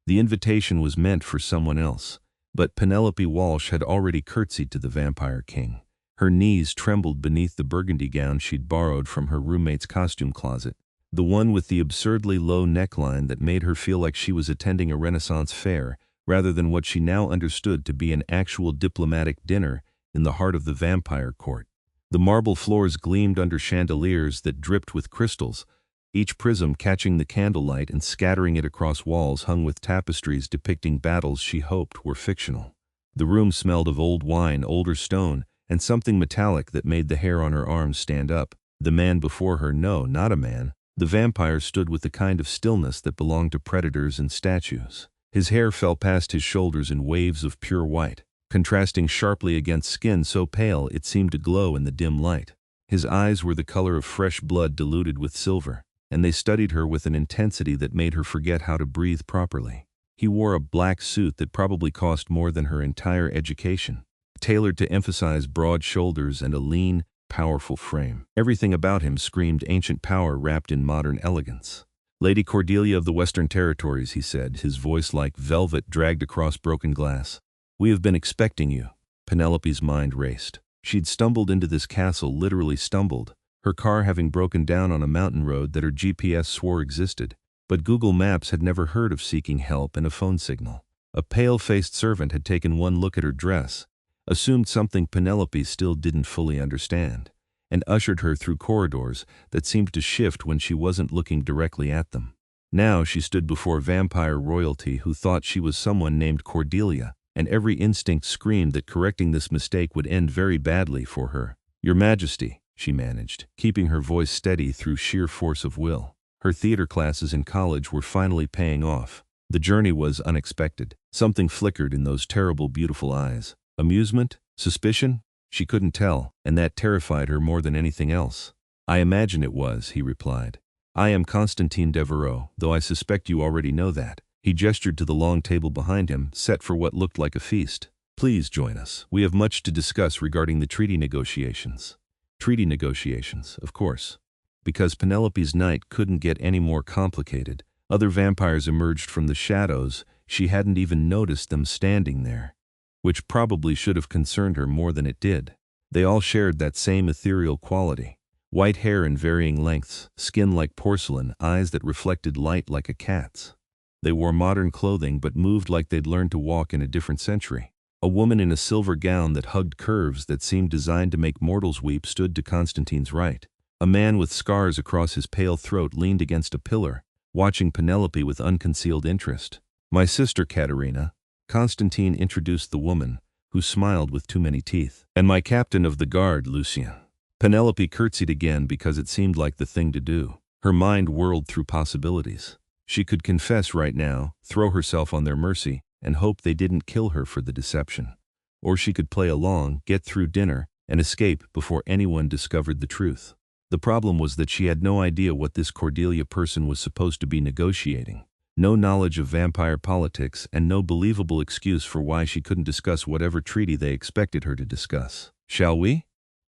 The invitation was meant for someone else, but Penelope Walsh had already curtsied to the Vampire King. Her knees trembled beneath the burgundy gown she'd borrowed from her roommate's costume closet, the one with the absurdly low neckline that made her feel like she was attending a Renaissance fair rather than what she now understood to be an actual diplomatic dinner in the heart of the vampire court. The marble floors gleamed under chandeliers that dripped with crystals, each prism catching the candlelight and scattering it across walls hung with tapestries depicting battles she hoped were fictional. The room smelled of old wine, older stone, and something metallic that made the hair on her arms stand up. The man before her, no, not a man. The vampire stood with the kind of stillness that belonged to predators and statues. His hair fell past his shoulders in waves of pure white, contrasting sharply against skin so pale it seemed to glow in the dim light. His eyes were the color of fresh blood diluted with silver, and they studied her with an intensity that made her forget how to breathe properly. He wore a black suit that probably cost more than her entire education, tailored to emphasize broad shoulders and a lean, powerful frame. Everything about him screamed ancient power wrapped in modern elegance. "Lady Cordelia of the Western Territories," he said, his voice like velvet dragged across broken glass. "We have been expecting you." Penelope's mind raced. She'd stumbled into this castle, literally stumbled, her car having broken down on a mountain road that her GPS swore existed, but Google Maps had never heard of seeking help and a phone signal. A pale-faced servant had taken one look at her dress, assumed something Penelope still didn't fully understand, and ushered her through corridors that seemed to shift when she wasn't looking directly at them. Now she stood before vampire royalty who thought she was someone named Cordelia, and every instinct screamed that correcting this mistake would end very badly for her. "Your Majesty," she managed, keeping her voice steady through sheer force of will. Her theater classes in college were finally paying off. The journey was unexpected. Something flickered in those terrible, beautiful eyes. Amusement? Suspicion? She couldn't tell, and that terrified her more than anything else. "I imagine it was," he replied. "I am Konstantin Deveraux, though I suspect you already know that." He gestured to the long table behind him, set for what looked like a feast. "Please join us. We have much to discuss regarding the treaty negotiations." Treaty negotiations, of course. Because Penelope's night couldn't get any more complicated. Other vampires emerged from the shadows. She hadn't even noticed them standing there, which probably should have concerned her more than it did. They all shared that same ethereal quality. White hair in varying lengths, skin like porcelain, eyes that reflected light like a cat's. They wore modern clothing but moved like they'd learned to walk in a different century. A woman in a silver gown that hugged curves that seemed designed to make mortals weep stood to Konstantin's right. A man with scars across his pale throat leaned against a pillar, watching Penelope with unconcealed interest. "My sister Katerina," Konstantin introduced the woman, who smiled with too many teeth. "And my captain of the guard, Lucien." Penelope curtsied again because it seemed like the thing to do. Her mind whirled through possibilities. She could confess right now, throw herself on their mercy, and hope they didn't kill her for the deception. Or she could play along, get through dinner, and escape before anyone discovered the truth. The problem was that she had no idea what this Cordelia person was supposed to be negotiating. No knowledge of vampire politics and no believable excuse for why she couldn't discuss whatever treaty they expected her to discuss. "Shall we?"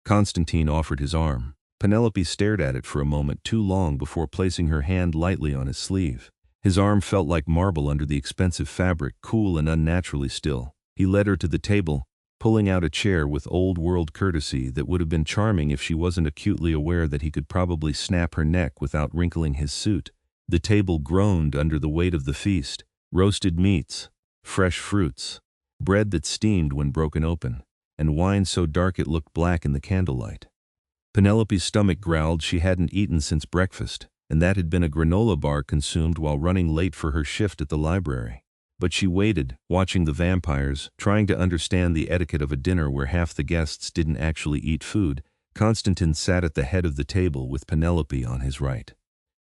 Konstantin offered his arm. Penelope stared at it for a moment too long before placing her hand lightly on his sleeve. His arm felt like marble under the expensive fabric, cool and unnaturally still. He led her to the table, pulling out a chair with old-world courtesy that would have been charming if she wasn't acutely aware that he could probably snap her neck without wrinkling his suit. The table groaned under the weight of the feast: roasted meats, fresh fruits, bread that steamed when broken open, and wine so dark it looked black in the candlelight. Penelope's stomach growled. She hadn't eaten since breakfast, and that had been a granola bar consumed while running late for her shift at the library. But she waited, watching the vampires, trying to understand the etiquette of a dinner where half the guests didn't actually eat food. Konstantin sat at the head of the table with Penelope on his right.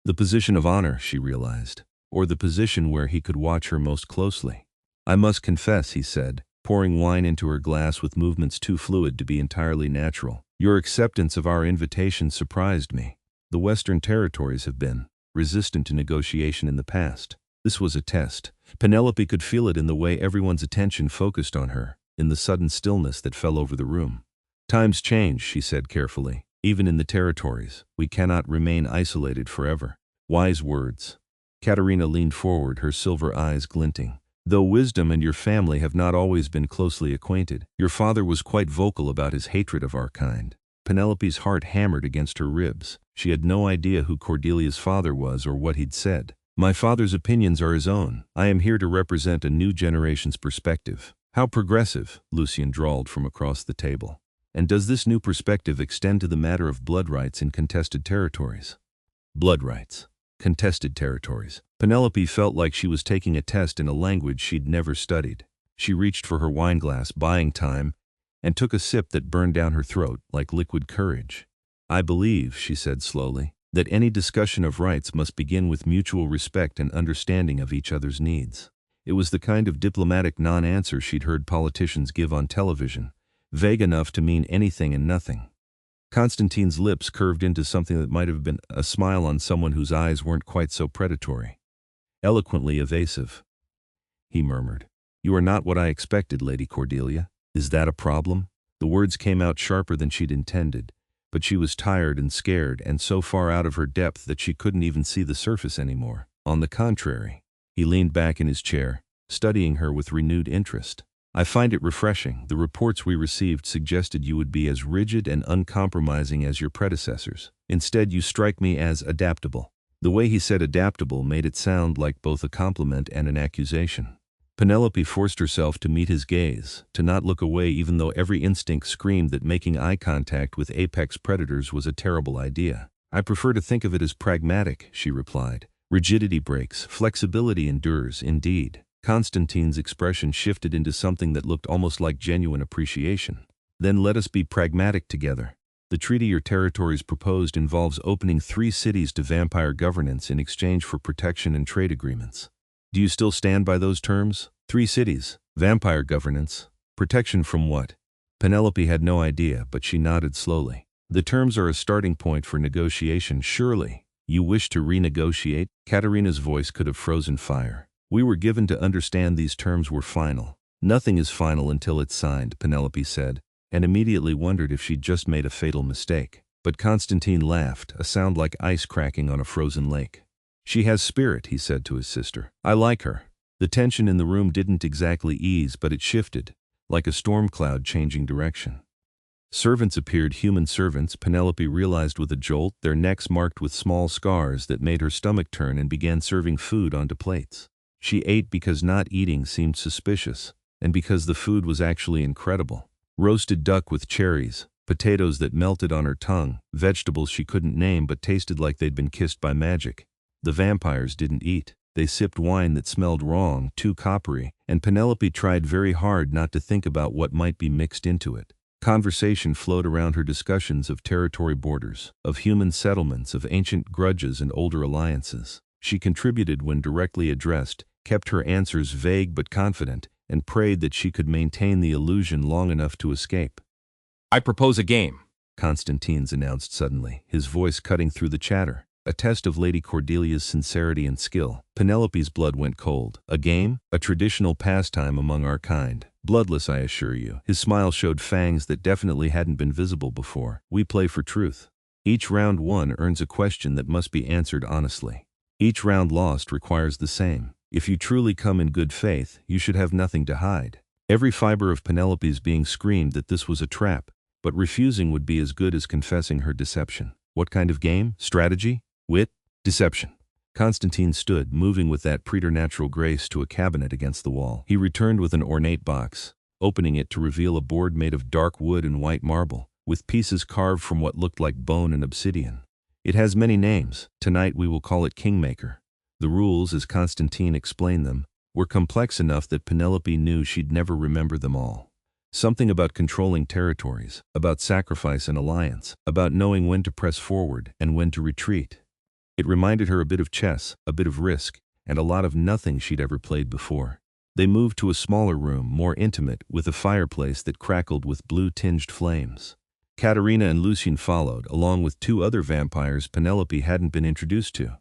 The position of honor, she realized, or the position where he could watch her most closely. "I must confess," he said, pouring wine into her glass with movements too fluid to be entirely natural. "Your acceptance of our invitation surprised me. The Western Territories have been resistant to negotiation in the past. This was a test." Penelope could feel it in the way everyone's attention focused on her, in the sudden stillness that fell over the room. "Times change," she said carefully. "Even in the territories, we cannot remain isolated forever." Wise words. Katerina leaned forward, her silver eyes glinting. Though wisdom and your family have not always been closely acquainted, your father was quite vocal about his hatred of our kind. Penelope's heart hammered against her ribs. She had no idea who Cordelia's father was or what he'd said. My father's opinions are his own. I am here to represent a new generation's perspective. How progressive, Lucien drawled from across the table. And does this new perspective extend to the matter of blood rights in contested territories? Blood rights. Contested territories. Penelope felt like she was taking a test in a language she'd never studied. She reached for her wineglass, buying time, and took a sip that burned down her throat like liquid courage. I believe, she said slowly, that any discussion of rights must begin with mutual respect and understanding of each other's needs. It was the kind of diplomatic non-answer she'd heard politicians give on television, vague enough to mean anything and nothing. Konstantin's lips curved into something that might have been a smile on someone whose eyes weren't quite so predatory. Eloquently evasive. He murmured, "You are not what I expected, Lady Cordelia. Is that a problem?" The words came out sharper than she'd intended, but she was tired and scared and so far out of her depth that she couldn't even see the surface anymore. On the contrary, he leaned back in his chair, studying her with renewed interest. I find it refreshing. The reports we received suggested you would be as rigid and uncompromising as your predecessors. Instead, you strike me as adaptable. The way he said adaptable made it sound like both a compliment and an accusation. Penelope forced herself to meet his gaze, to not look away even though every instinct screamed that making eye contact with apex predators was a terrible idea. I prefer to think of it as pragmatic, she replied. Rigidity breaks, flexibility endures, indeed. Konstantin's expression shifted into something that looked almost like genuine appreciation. Then let us be pragmatic together. The treaty your territories proposed involves opening 3 cities to vampire governance in exchange for protection and trade agreements. Do you still stand by those terms? 3 cities, vampire governance, protection from what? Penelope had no idea, but she nodded slowly. The terms are a starting point for negotiation, surely. You wish to renegotiate? Katerina's voice could have frozen fire. We were given to understand these terms were final. Nothing is final until it's signed, Penelope said, and immediately wondered if she'd just made a fatal mistake. But Konstantin laughed, a sound like ice cracking on a frozen lake. She has spirit, he said to his sister. I like her. The tension in the room didn't exactly ease, but it shifted, like a storm cloud changing direction. Servants appeared, human servants, Penelope realized with a jolt, their necks marked with small scars that made her stomach turn, and began serving food onto plates. She ate because not eating seemed suspicious, and because the food was actually incredible. Roasted duck with cherries, potatoes that melted on her tongue, vegetables she couldn't name but tasted like they'd been kissed by magic. The vampires didn't eat. They sipped wine that smelled wrong, too coppery, and Penelope tried very hard not to think about what might be mixed into it. Conversation flowed around her discussions of territory borders, of human settlements, of ancient grudges and older alliances. She contributed when directly addressed, kept her answers vague but confident, and prayed that she could maintain the illusion long enough to escape. I propose a game, Konstantin announced suddenly, his voice cutting through the chatter. A test of Lady Cordelia's sincerity and skill. Penelope's blood went cold. A game? A traditional pastime among our kind. Bloodless, I assure you. His smile showed fangs that definitely hadn't been visible before. We play for truth. Each round won earns a question that must be answered honestly. Each round lost requires the same. If you truly come in good faith, you should have nothing to hide. Every fiber of Penelope's being screamed that this was a trap, but refusing would be as good as confessing her deception. What kind of game? Strategy? Wit? Deception. Konstantin stood, moving with that preternatural grace, to a cabinet against the wall. He returned with an ornate box, opening it to reveal a board made of dark wood and white marble, with pieces carved from what looked like bone and obsidian. It has many names. Tonight we will call it Kingmaker. The rules, as Konstantin explained them, were complex enough that Penelope knew she'd never remember them all. Something about controlling territories, about sacrifice and alliance, about knowing when to press forward and when to retreat. It reminded her a bit of chess, a bit of risk, and a lot of nothing she'd ever played before. They moved to a smaller room, more intimate, with a fireplace that crackled with blue-tinged flames. Katerina and Lucien followed, along with 2 other vampires Penelope hadn't been introduced to.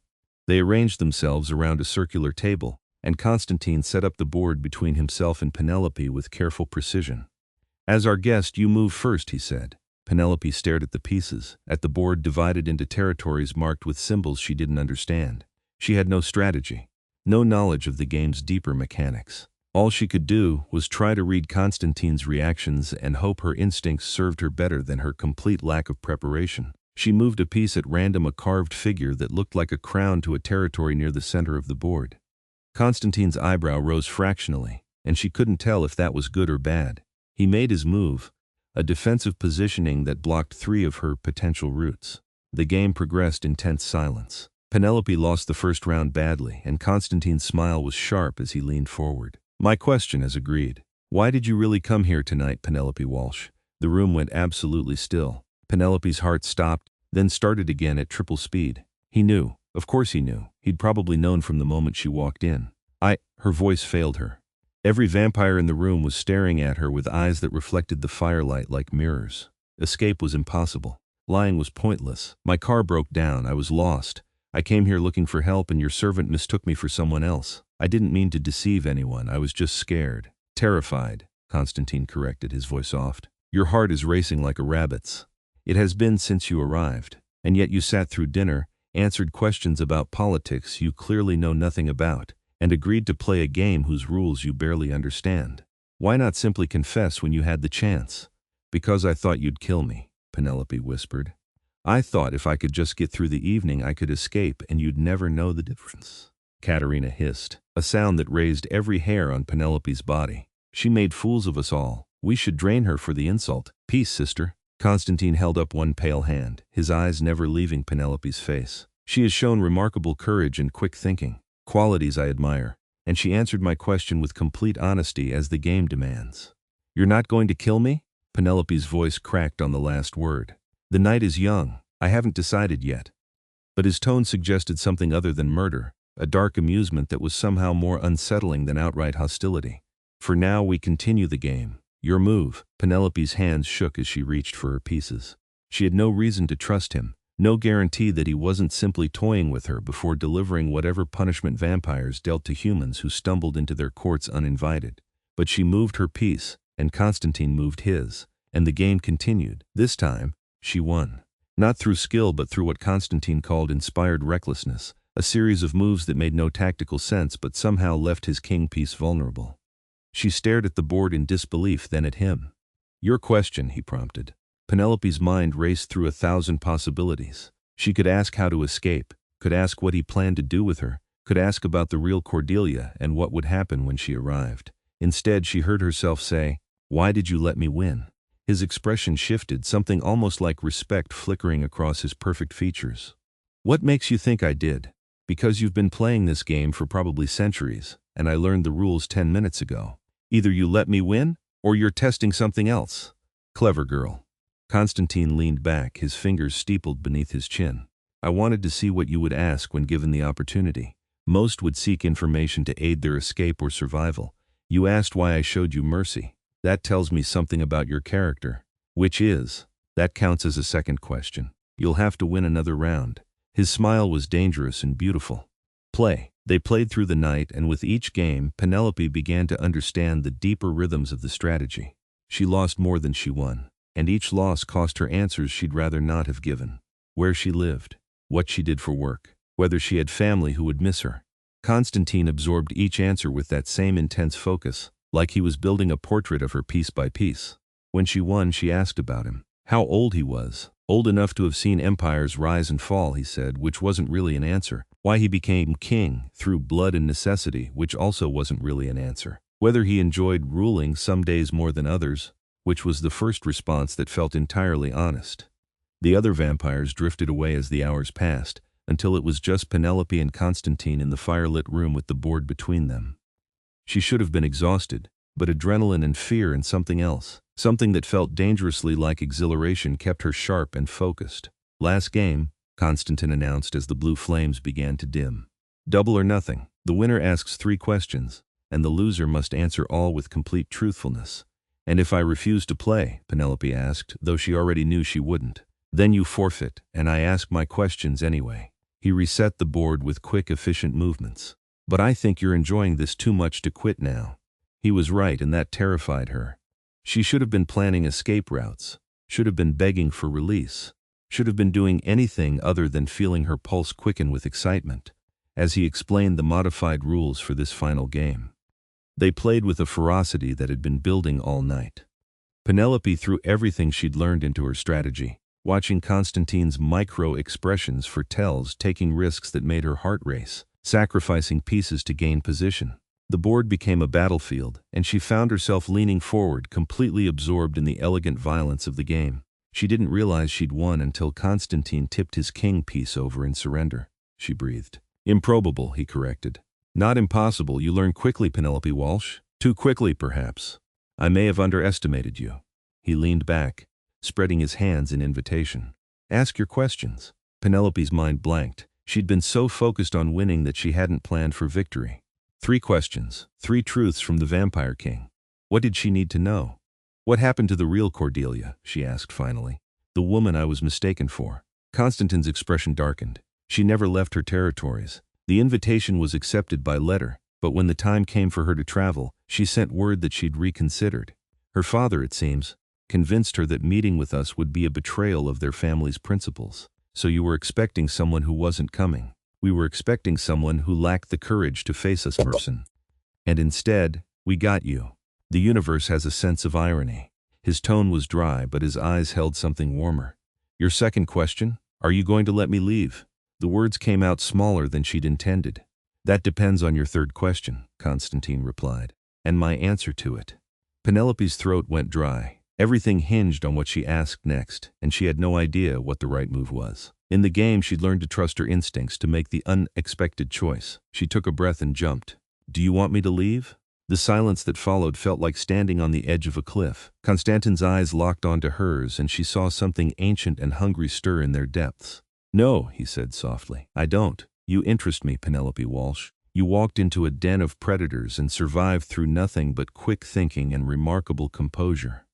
They arranged themselves around a circular table, and Konstantin set up the board between himself and Penelope with careful precision. As our guest, you move first, he said. Penelope stared at the pieces, at the board divided into territories marked with symbols she didn't understand. She had no strategy, no knowledge of the game's deeper mechanics. All she could do was try to read Konstantin's reactions and hope her instincts served her better than her complete lack of preparation. She moved a piece at random, a carved figure that looked like a crown, to a territory near the center of the board. Konstantin's eyebrow rose fractionally, and she couldn't tell if that was good or bad. He made his move, a defensive positioning that blocked 3 of her potential routes. The game progressed in tense silence. Penelope lost the first round badly, and Konstantin's smile was sharp as he leaned forward. "My question is agreed. Why did you really come here tonight, Penelope Walsh?" The room went absolutely still. Penelope's heart stopped, then started again at triple speed. He knew. Of course he knew. He'd probably known from the moment she walked in. Her voice failed her. Every vampire in the room was staring at her with eyes that reflected the firelight like mirrors. Escape was impossible. Lying was pointless. "My car broke down. I was lost. I came here looking for help, and your servant mistook me for someone else. I didn't mean to deceive anyone. I was just scared." "Terrified," Konstantin corrected, his voice soft. "Your heart is racing like a rabbit's. It has been since you arrived. And yet you sat through dinner, answered questions about politics you clearly know nothing about, and agreed to play a game whose rules you barely understand. Why not simply confess when you had the chance?" "Because I thought you'd kill me," Penelope whispered. "I thought if I could just get through the evening I could escape and you'd never know the difference." Katerina hissed, a sound that raised every hair on Penelope's body. "She made fools of us all. We should drain her for the insult." "Peace, sister." Konstantin held up one pale hand, his eyes never leaving Penelope's face. "She has shown remarkable courage and quick thinking, qualities I admire, and she answered my question with complete honesty as the game demands." "You're not going to kill me?" Penelope's voice cracked on the last word. "The night is young. I haven't decided yet." But his tone suggested something other than murder, a dark amusement that was somehow more unsettling than outright hostility. "For now we continue the game. Your move." Penelope's hands shook as she reached for her pieces. She had no reason to trust him, no guarantee that he wasn't simply toying with her before delivering whatever punishment vampires dealt to humans who stumbled into their courts uninvited. But she moved her piece, and Konstantin moved his, and the game continued. This time, she won. Not through skill but through what Konstantin called inspired recklessness, a series of moves that made no tactical sense but somehow left his king piece vulnerable. She stared at the board in disbelief, then at him. "Your question," he prompted. Penelope's mind raced through 1,000 possibilities. She could ask how to escape, could ask what he planned to do with her, could ask about the real Cordelia and what would happen when she arrived. Instead, she heard herself say, "Why did you let me win?" His expression shifted, something almost like respect flickering across his perfect features. "What makes you think I did?" "Because you've been playing this game for probably centuries, and I learned the rules 10 minutes ago. Either you let me win, or you're testing something else." "Clever girl." Konstantin leaned back, his fingers steepled beneath his chin. "I wanted to see what you would ask when given the opportunity. Most would seek information to aid their escape or survival. You asked why I showed you mercy. That tells me something about your character." "Which is?" "That counts as a second question. You'll have to win another round." His smile was dangerous and beautiful. "Play." They played through the night, and with each game, Penelope began to understand the deeper rhythms of the strategy. She lost more than she won, and each loss cost her answers she'd rather not have given. Where she lived, what she did for work, whether she had family who would miss her. Konstantin absorbed each answer with that same intense focus, like he was building a portrait of her piece by piece. When she won, she asked about him. How old he was. "Old enough to have seen empires rise and fall," he said, which wasn't really an answer. Why he became king, through blood and necessity, which also wasn't really an answer. Whether he enjoyed ruling some days more than others, which was the first response that felt entirely honest. The other vampires drifted away as the hours passed, until it was just Penelope and Konstantin in the firelit room with the board between them. She should have been exhausted, but adrenaline and fear and something else, something that felt dangerously like exhilaration, kept her sharp and focused. "Last game," Konstantin announced as the blue flames began to dim. "Double or nothing. The winner asks 3 questions, and the loser must answer all with complete truthfulness." "And if I refuse to play?" Penelope asked, though she already knew she wouldn't. "Then you forfeit, and I ask my questions anyway." He reset the board with quick, efficient movements. "But I think you're enjoying this too much to quit now." He was right, and that terrified her. She should have been planning escape routes, should have been begging for release, should have been doing anything other than feeling her pulse quicken with excitement. as he explained the modified rules for this final game. They played with a ferocity that had been building all night. Penelope threw everything she'd learned into her strategy, watching Konstantin's micro-expressions for tells, taking risks that made her heart race, sacrificing pieces to gain position. The board became a battlefield, and she found herself leaning forward, completely absorbed in the elegant violence of the game. She didn't realize she'd won until Konstantin tipped his king piece over in surrender. She breathed. Improbable, he corrected. Not impossible, you learn quickly, Penelope Walsh. Too quickly, perhaps. I may have underestimated you. He leaned back, spreading his hands in invitation. Ask your questions. Penelope's mind blanked. She'd been so focused on winning that she hadn't planned for victory. 3 questions, 3 truths from the Vampire King. What did she need to know? What happened to the real Cordelia, she asked finally. The woman I was mistaken for. Konstantin's expression darkened. She never left her territories. The invitation was accepted by letter, but when the time came for her to travel, she sent word that she'd reconsidered. Her father, it seems, convinced her that meeting with us would be a betrayal of their family's principles. So you were expecting someone who wasn't coming. We were expecting someone who lacked the courage to face us in person. And instead, we got you. The universe has a sense of irony. His tone was dry, but his eyes held something warmer. Your second question? Are you going to let me leave? The words came out smaller than she'd intended. That depends on your third question, Konstantin replied, and my answer to it. Penelope's throat went dry. Everything hinged on what she asked next, and she had no idea what the right move was. In the game, she'd learned to trust her instincts to make the unexpected choice. She took a breath and jumped. Do you want me to leave? The silence that followed felt like standing on the edge of a cliff. Konstantin's eyes locked onto hers, and she saw something ancient and hungry stir in their depths. No, he said softly. I don't. You interest me, Penelope Walsh. You walked into a den of predators and survived through nothing but quick thinking and remarkable composure.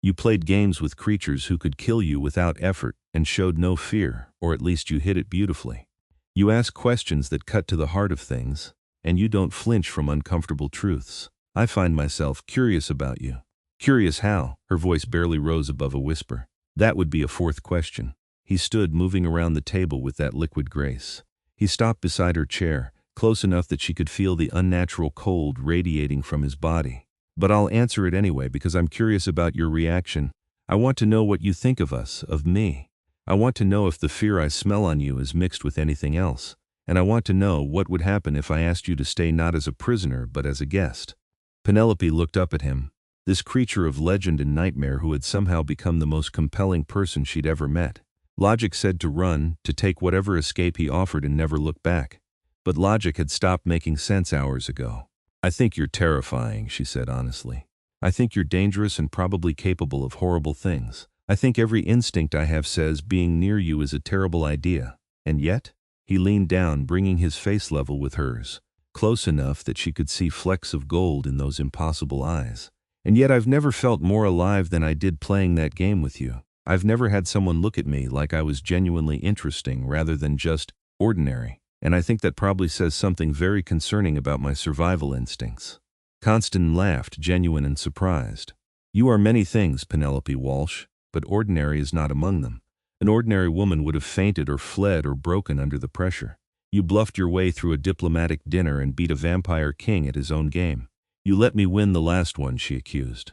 You played games with creatures who could kill you without effort and showed no fear, or at least you hid it beautifully. You ask questions that cut to the heart of things, and you don't flinch from uncomfortable truths. I find myself curious about you. Curious how? Her voice barely rose above a whisper. That would be a fourth question. He stood moving around the table with that liquid grace. He stopped beside her chair, close enough that she could feel the unnatural cold radiating from his body. But I'll answer it anyway because I'm curious about your reaction. I want to know what you think of us, of me. I want to know if the fear I smell on you is mixed with anything else. And I want to know what would happen if I asked you to stay not as a prisoner but as a guest. Penelope looked up at him, this creature of legend and nightmare who had somehow become the most compelling person she'd ever met. Logic said to run, to take whatever escape he offered and never look back. But logic had stopped making sense hours ago. I think you're terrifying, she said honestly. I think you're dangerous and probably capable of horrible things. I think every instinct I have says being near you is a terrible idea. And yet? He leaned down, bringing his face level with hers, close enough that she could see flecks of gold in those impossible eyes. And yet I've never felt more alive than I did playing that game with you. I've never had someone look at me like I was genuinely interesting rather than just ordinary. And I think that probably says something very concerning about my survival instincts. Konstantin laughed, genuine and surprised. You are many things, Penelope Walsh, but ordinary is not among them. An ordinary woman would have fainted or fled or broken under the pressure. You bluffed your way through a diplomatic dinner and beat a vampire king at his own game. You let me win the last one, she accused.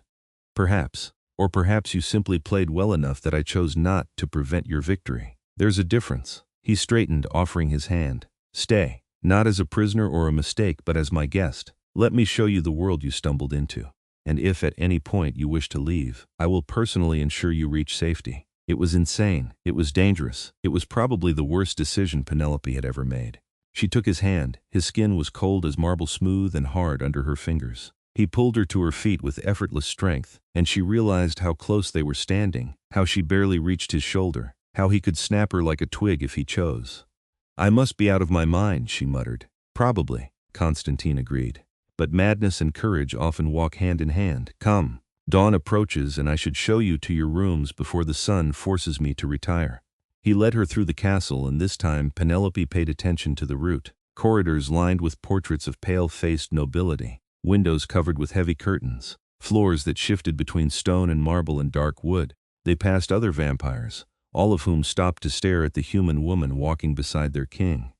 Perhaps. Or perhaps you simply played well enough that I chose not to prevent your victory. There's a difference. He straightened, offering his hand. Stay, not as a prisoner or a mistake, but as my guest. Let me show you the world you stumbled into. And if at any point you wish to leave, I will personally ensure you reach safety. It was insane. It was dangerous. It was probably the worst decision Penelope had ever made. She took his hand. His skin was cold as marble, smooth and hard under her fingers. He pulled her to her feet with effortless strength, and she realized how close they were standing, how she barely reached his shoulder, how he could snap her like a twig if he chose. I must be out of my mind, she muttered. Probably, Konstantin agreed. But madness and courage often walk hand in hand. Come, dawn approaches and I should show you to your rooms before the sun forces me to retire. He led her through the castle, and this time Penelope paid attention to the route. Corridors lined with portraits of pale-faced nobility, windows covered with heavy curtains, floors that shifted between stone and marble and dark wood. They passed other vampires, all of whom stopped to stare at the human woman walking beside their king.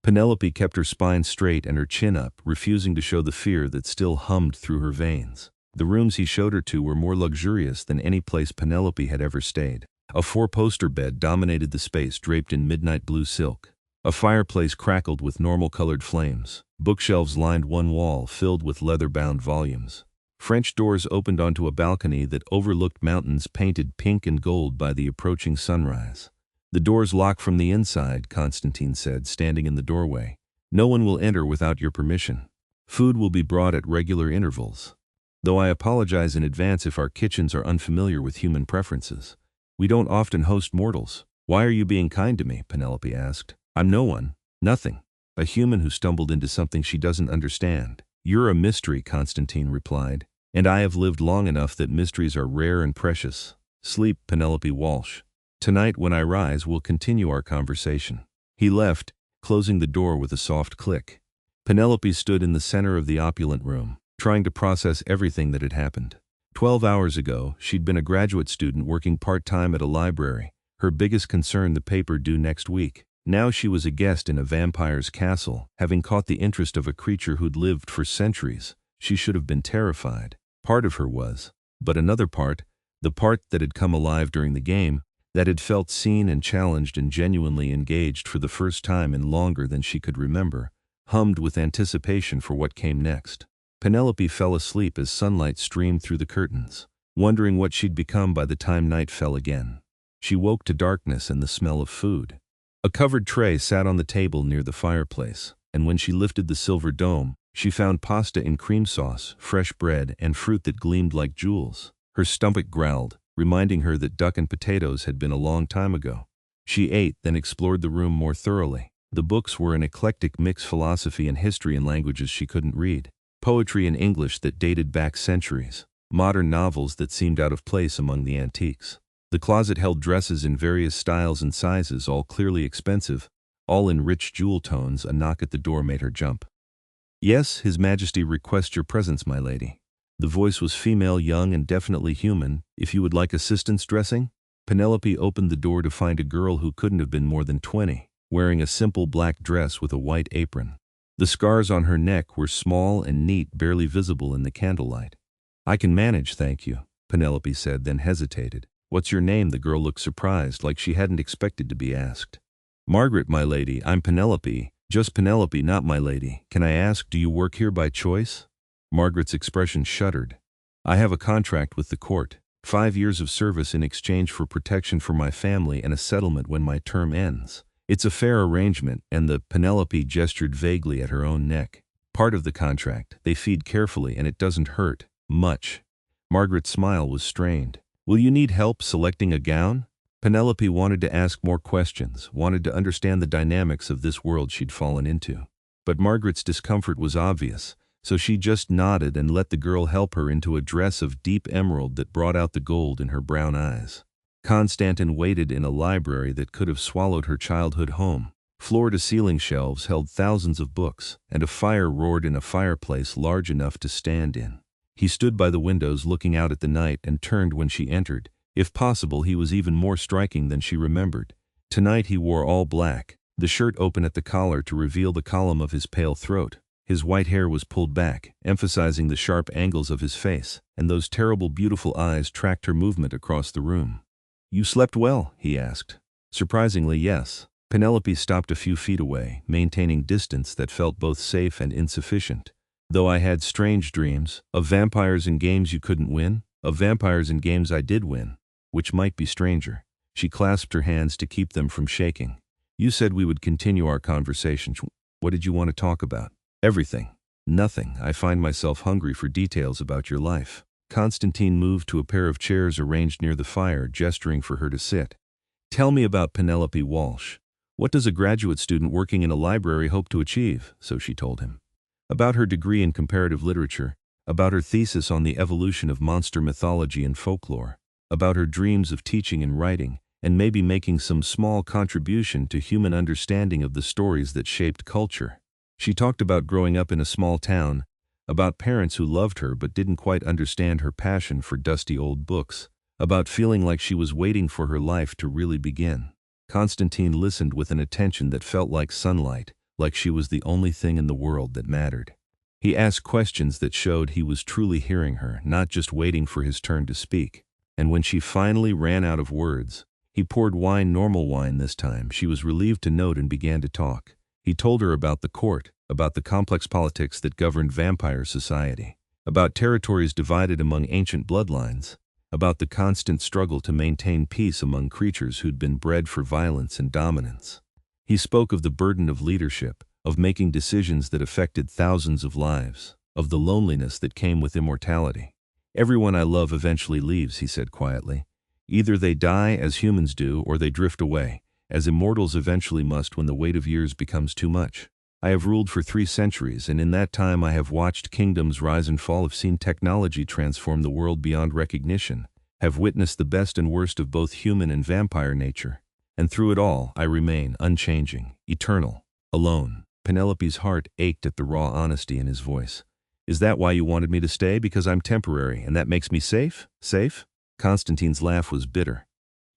Penelope kept her spine straight and her chin up, refusing to show the fear that still hummed through her veins. The rooms he showed her to were more luxurious than any place Penelope had ever stayed. A four-poster bed dominated the space, draped in midnight blue silk. A fireplace crackled with normal-colored flames. Bookshelves lined one wall, filled with leather-bound volumes. French doors opened onto a balcony that overlooked mountains painted pink and gold by the approaching sunrise. "The door's locked from the inside," Konstantin said, standing in the doorway. "No one will enter without your permission. Food will be brought at regular intervals. Though I apologize in advance if our kitchens are unfamiliar with human preferences. We don't often host mortals." "Why are you being kind to me?" Penelope asked. "I'm no one. Nothing. A human who stumbled into something she doesn't understand." "You're a mystery," Konstantin replied. "And I have lived long enough that mysteries are rare and precious. Sleep, Penelope Walsh. Tonight when I rise, we'll continue our conversation." He left, closing the door with a soft click. Penelope stood in the center of the opulent room, trying to process everything that had happened. 12 hours ago, she'd been a graduate student working part-time at a library, her biggest concern the paper due next week. Now she was a guest in a vampire's castle, having caught the interest of a creature who'd lived for centuries. She should have been terrified. Part of her was. But another part, the part that had come alive during the game, that had felt seen and challenged and genuinely engaged for the first time in longer than she could remember, hummed with anticipation for what came next. Penelope fell asleep as sunlight streamed through the curtains, wondering what she'd become by the time night fell again. She woke to darkness and the smell of food. A covered tray sat on the table near the fireplace, and when she lifted the silver dome, she found pasta in cream sauce, fresh bread, and fruit that gleamed like jewels. Her stomach growled, reminding her that duck and potatoes had been a long time ago. She ate, then explored the room more thoroughly. The books were an eclectic mix: philosophy and history in languages she couldn't read, poetry in English that dated back centuries, modern novels that seemed out of place among the antiques. The closet held dresses in various styles and sizes, all clearly expensive, all in rich jewel tones. A knock at the door made her jump. "Yes, His Majesty requests your presence, my lady." The voice was female, young and definitely human. "If you would like assistance dressing?" Penelope opened the door to find a girl who couldn't have been more than 20, wearing a simple black dress with a white apron. The scars on her neck were small and neat, barely visible in the candlelight. "I can manage, thank you," Penelope said, then hesitated. "What's your name?" The girl looked surprised, like she hadn't expected to be asked. "Margaret, my lady. I'm Penelope. Just Penelope, not my lady. Can I ask, do you work here by choice?" Margaret's expression shuddered. "I have a contract with the court. 5 years of service in exchange for protection for my family and a settlement when my term ends. It's a fair arrangement," and the Penelope gestured vaguely at her own neck. "Part of the contract. They feed carefully and it doesn't hurt much." Margaret's smile was strained. "Will you need help selecting a gown?" Penelope wanted to ask more questions, wanted to understand the dynamics of this world she'd fallen into. But Margaret's discomfort was obvious, so she just nodded and let the girl help her into a dress of deep emerald that brought out the gold in her brown eyes. Konstantin waited in a library that could have swallowed her childhood home. Floor-to-ceiling shelves held thousands of books, and a fire roared in a fireplace large enough to stand in. He stood by the windows looking out at the night and turned when she entered. If possible, he was even more striking than she remembered. Tonight he wore all black, the shirt open at the collar to reveal the column of his pale throat. His white hair was pulled back, emphasizing the sharp angles of his face, and those terrible beautiful eyes tracked her movement across the room. "You slept well?" he asked. "Surprisingly, yes." Penelope stopped a few feet away, maintaining distance that felt both safe and insufficient. "Though I had strange dreams, of vampires in games you couldn't win, of vampires in games I did win, which might be stranger." She clasped her hands to keep them from shaking. "You said we would continue our conversation. What did you want to talk about?" "Everything." "Nothing. I find myself hungry for details about your life." Konstantin moved to a pair of chairs arranged near the fire, gesturing for her to sit. "Tell me about Penelope Walsh. What does a graduate student working in a library hope to achieve?" So she told him. About her degree in comparative literature, about her thesis on the evolution of monster mythology and folklore, about her dreams of teaching and writing, and maybe making some small contribution to human understanding of the stories that shaped culture. She talked about growing up in a small town, about parents who loved her but didn't quite understand her passion for dusty old books, about feeling like she was waiting for her life to really begin. Konstantin listened with an attention that felt like sunlight, like she was the only thing in the world that mattered. He asked questions that showed he was truly hearing her, not just waiting for his turn to speak. And when she finally ran out of words, he poured wine, normal wine this time, she was relieved to note, and began to talk. He told her about the court, about the complex politics that governed vampire society, about territories divided among ancient bloodlines, about the constant struggle to maintain peace among creatures who'd been bred for violence and dominance. He spoke of the burden of leadership, of making decisions that affected thousands of lives, of the loneliness that came with immortality. "Everyone I love eventually leaves," he said quietly. "Either they die as humans do, or they drift away, as immortals eventually must when the weight of years becomes too much. I have ruled for 3 centuries, and in that time I have watched kingdoms rise and fall, have seen technology transform the world beyond recognition, have witnessed the best and worst of both human and vampire nature. And through it all, I remain unchanging, eternal, alone." Penelope's heart ached at the raw honesty in his voice. "Is that why you wanted me to stay? Because I'm temporary, and that makes me safe? Safe?" Konstantin's laugh was bitter.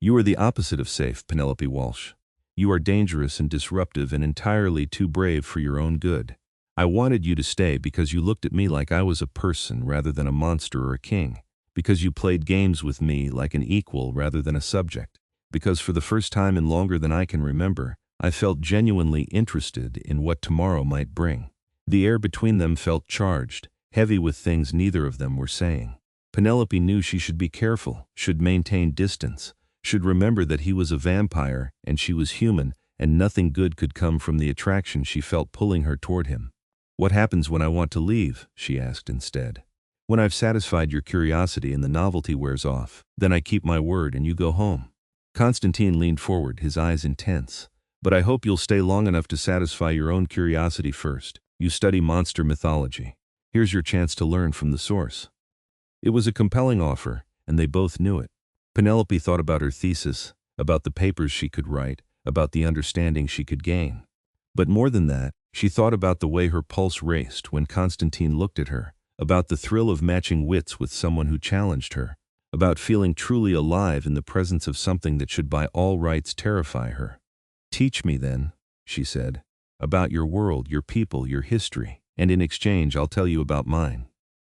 "You are the opposite of safe, Penelope Walsh. You are dangerous and disruptive and entirely too brave for your own good. I wanted you to stay because you looked at me like I was a person rather than a monster or a king, because you played games with me like an equal rather than a subject, because for the first time in longer than I can remember, I felt genuinely interested in what tomorrow might bring." The air between them felt charged, heavy with things neither of them were saying. Penelope knew she should be careful, should maintain distance, should remember that he was a vampire and she was human, and nothing good could come from the attraction she felt pulling her toward him. "What happens when I want to leave?" she asked instead. "When I've satisfied your curiosity and the novelty wears off, then I keep my word and you go home." Konstantin leaned forward, his eyes intense. "But I hope you'll stay long enough to satisfy your own curiosity first. You study monster mythology. Here's your chance to learn from the source." It was a compelling offer, and they both knew it. Penelope thought about her thesis, about the papers she could write, about the understanding she could gain. But more than that, she thought about the way her pulse raced when Konstantin looked at her, about the thrill of matching wits with someone who challenged her, about feeling truly alive in the presence of something that should by all rights terrify her. "Teach me then," she said, "about your world, your people, your history, and in exchange I'll tell you about mine."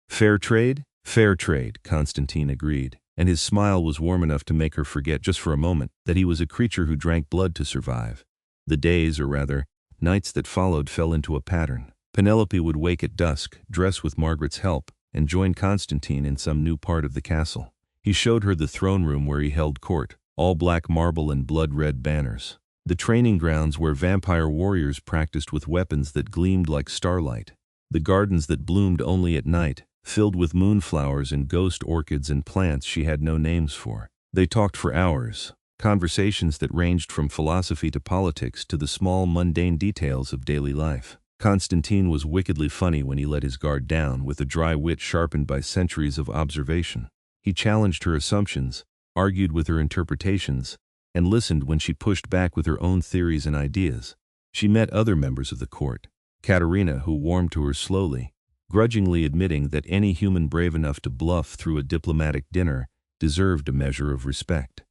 "Fair trade?" "Fair trade," Konstantin agreed, and his smile was warm enough to make her forget just for a moment that he was a creature who drank blood to survive. The days, or rather, nights that followed fell into a pattern. Penelope would wake at dusk, dress with Margaret's help, and join Konstantin in some new part of the castle. He showed her the throne room where he held court, all black marble and blood-red banners. The training grounds where vampire warriors practiced with weapons that gleamed like starlight. The gardens that bloomed only at night, filled with moonflowers and ghost orchids and plants she had no names for. They talked for hours, conversations that ranged from philosophy to politics to the small mundane details of daily life. Konstantin was wickedly funny when he let his guard down, with a dry wit sharpened by centuries of observation. He challenged her assumptions, argued with her interpretations, and listened when she pushed back with her own theories and ideas. She met other members of the court. Katerina, who warmed to her slowly, grudgingly admitting that any human brave enough to bluff through a diplomatic dinner deserved a measure of respect.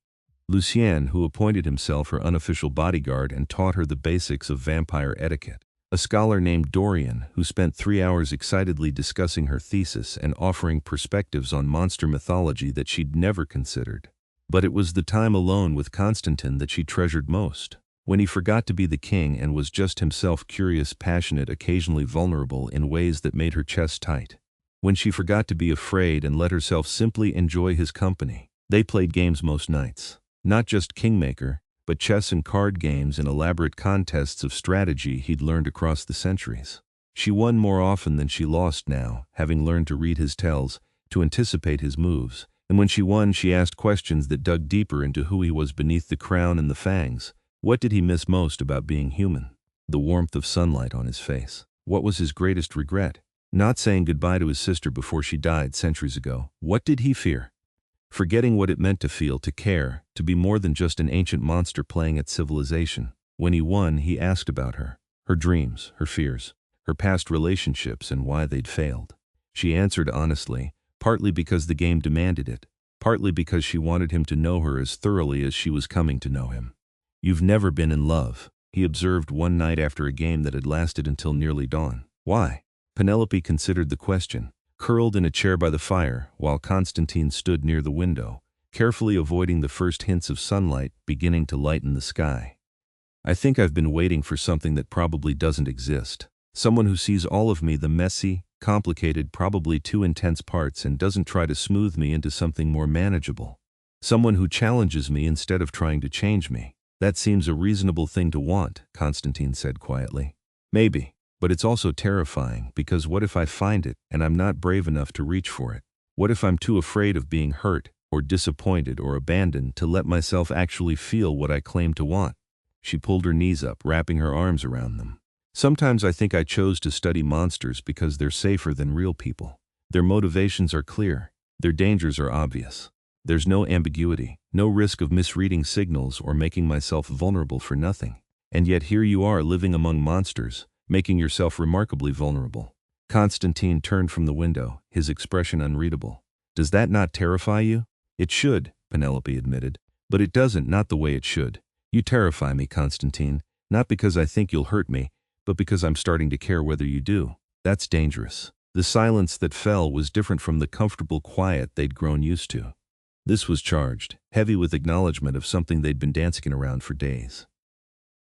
Lucien, who appointed himself her unofficial bodyguard and taught her the basics of vampire etiquette. A scholar named Dorian, who spent 3 hours excitedly discussing her thesis and offering perspectives on monster mythology that she'd never considered. But it was the time alone with Konstantin that she treasured most. When he forgot to be the king and was just himself, curious, passionate, occasionally vulnerable in ways that made her chest tight. When she forgot to be afraid and let herself simply enjoy his company. They played games most nights. Not just Kingmaker, but chess and card games and elaborate contests of strategy he'd learned across the centuries. She won more often than she lost now, having learned to read his tells, to anticipate his moves. And when she won, she asked questions that dug deeper into who he was beneath the crown and the fangs. What did he miss most about being human? The warmth of sunlight on his face. What was his greatest regret? Not saying goodbye to his sister before she died centuries ago. What did he fear? Forgetting what it meant to feel, to care, to be more than just an ancient monster playing at civilization. When he won, he asked about her, her dreams, her fears, her past relationships and why they'd failed. She answered honestly, partly because the game demanded it, partly because she wanted him to know her as thoroughly as she was coming to know him. "You've never been in love," he observed one night after a game that had lasted until nearly dawn. Why? Penelope considered the question, curled in a chair by the fire, while Konstantin stood near the window, carefully avoiding the first hints of sunlight beginning to lighten the sky. I think I've been waiting for something that probably doesn't exist. Someone who sees all of me, the messy, complicated, probably too intense parts, and doesn't try to smooth me into something more manageable. Someone who challenges me instead of trying to change me. That seems a reasonable thing to want, Konstantin said quietly. Maybe, but it's also terrifying, because what if I find it and I'm not brave enough to reach for it? What if I'm too afraid of being hurt or disappointed or abandoned to let myself actually feel what I claim to want? She pulled her knees up, wrapping her arms around them. Sometimes I think I chose to study monsters because they're safer than real people. Their motivations are clear. Their dangers are obvious. There's no ambiguity, no risk of misreading signals or making myself vulnerable for nothing. And yet here you are living among monsters, making yourself remarkably vulnerable. Konstantin turned from the window, his expression unreadable. Does that not terrify you? It should, Penelope admitted. But it doesn't, not the way it should. You terrify me, Konstantin, not because I think you'll hurt me, but because I'm starting to care whether you do. That's dangerous. The silence that fell was different from the comfortable quiet they'd grown used to. This was charged, heavy with acknowledgement of something they'd been dancing around for days.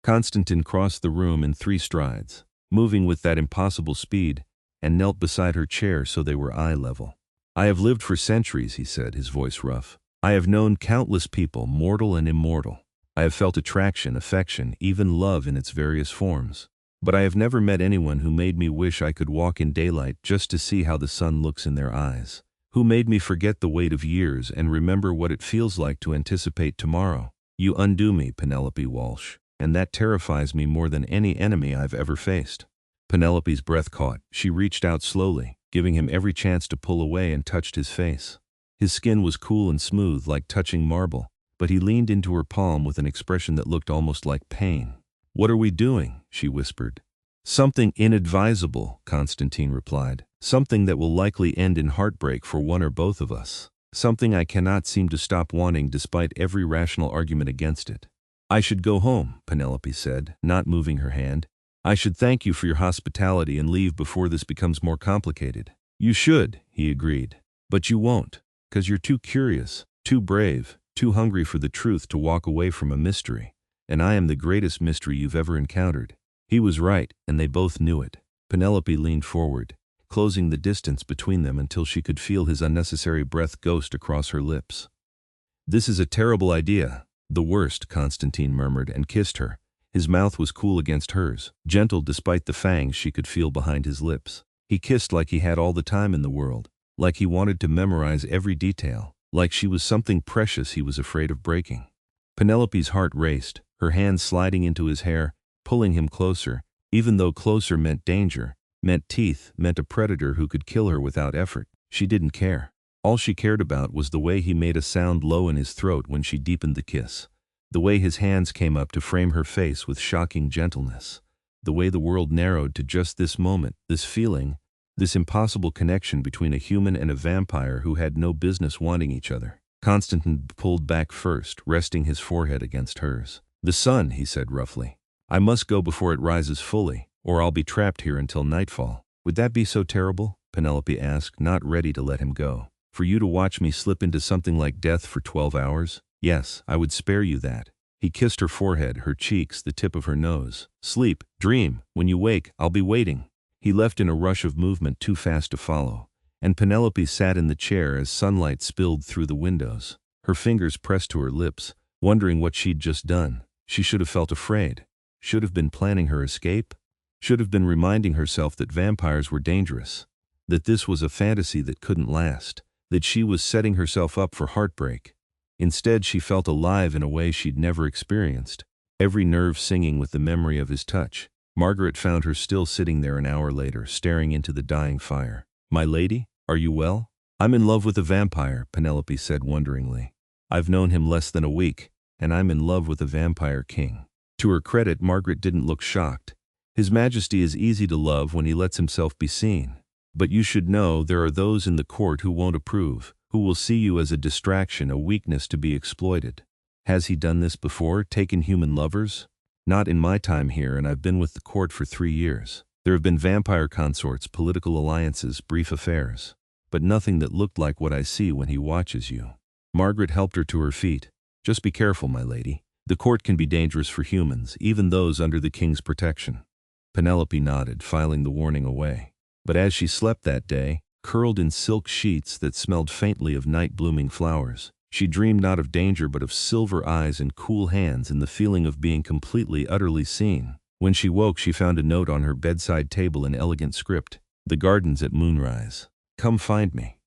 Konstantin crossed the room in 3 strides, moving with that impossible speed, and knelt beside her chair so they were eye level. I have lived for centuries, he said, his voice rough. I have known countless people, mortal and immortal. I have felt attraction, affection, even love in its various forms. But I have never met anyone who made me wish I could walk in daylight just to see how the sun looks in their eyes. Who made me forget the weight of years and remember what it feels like to anticipate tomorrow. You undo me, Penelope Walsh, and that terrifies me more than any enemy I've ever faced. Penelope's breath caught. She reached out slowly, giving him every chance to pull away, and touched his face. His skin was cool and smooth, like touching marble, but he leaned into her palm with an expression that looked almost like pain. What are we doing? She whispered. Something inadvisable, Konstantin replied. Something that will likely end in heartbreak for one or both of us. Something I cannot seem to stop wanting despite every rational argument against it. I should go home, Penelope said, not moving her hand. I should thank you for your hospitality and leave before this becomes more complicated. You should, he agreed. But you won't, 'cause you're too curious, too brave, too hungry for the truth to walk away from a mystery. And I am the greatest mystery you've ever encountered. He was right, and they both knew it. Penelope leaned forward, closing the distance between them until she could feel his unnecessary breath ghost across her lips. This is a terrible idea. The worst, Konstantin murmured and kissed her. His mouth was cool against hers, gentle despite the fangs she could feel behind his lips. He kissed like he had all the time in the world, like he wanted to memorize every detail, like she was something precious he was afraid of breaking. Penelope's heart raced, her hands sliding into his hair, pulling him closer, even though closer meant danger, meant teeth, meant a predator who could kill her without effort. She didn't care. All she cared about was the way he made a sound low in his throat when she deepened the kiss, the way his hands came up to frame her face with shocking gentleness, the way the world narrowed to just this moment, this feeling, this impossible connection between a human and a vampire who had no business wanting each other. Konstantin pulled back first, resting his forehead against hers. The sun, he said roughly. I must go before it rises fully, or I'll be trapped here until nightfall. Would that be so terrible? Penelope asked, not ready to let him go. For you to watch me slip into something like death for 12 hours? Yes, I would spare you that. He kissed her forehead, her cheeks, the tip of her nose. Sleep, dream, when you wake, I'll be waiting. He left in a rush of movement too fast to follow, and Penelope sat in the chair as sunlight spilled through the windows. Her fingers pressed to her lips, wondering what she'd just done. She should have felt afraid. Should have been planning her escape. Should have been reminding herself that vampires were dangerous. That this was a fantasy that couldn't last. That she was setting herself up for heartbreak. Instead, she felt alive in a way she'd never experienced, every nerve singing with the memory of his touch. Margaret found her still sitting there an hour later, staring into the dying fire. My lady, are you well? I'm in love with a vampire, Penelope said wonderingly. I've known him less than a week, and I'm in love with a vampire king. To her credit, Margaret didn't look shocked. His Majesty is easy to love when he lets himself be seen. But you should know there are those in the court who won't approve, who will see you as a distraction, a weakness to be exploited. Has he done this before, taken human lovers? Not in my time here, and I've been with the court for 3 years. There have been vampire consorts, political alliances, brief affairs. But nothing that looked like what I see when he watches you." Margaret helped her to her feet. "Just be careful, my lady. The court can be dangerous for humans, even those under the king's protection." Penelope nodded, filing the warning away. But as she slept that day, curled in silk sheets that smelled faintly of night-blooming flowers, she dreamed not of danger but of silver eyes and cool hands and the feeling of being completely, utterly seen. When she woke, she found a note on her bedside table in elegant script. "The gardens at moonrise. Come find me."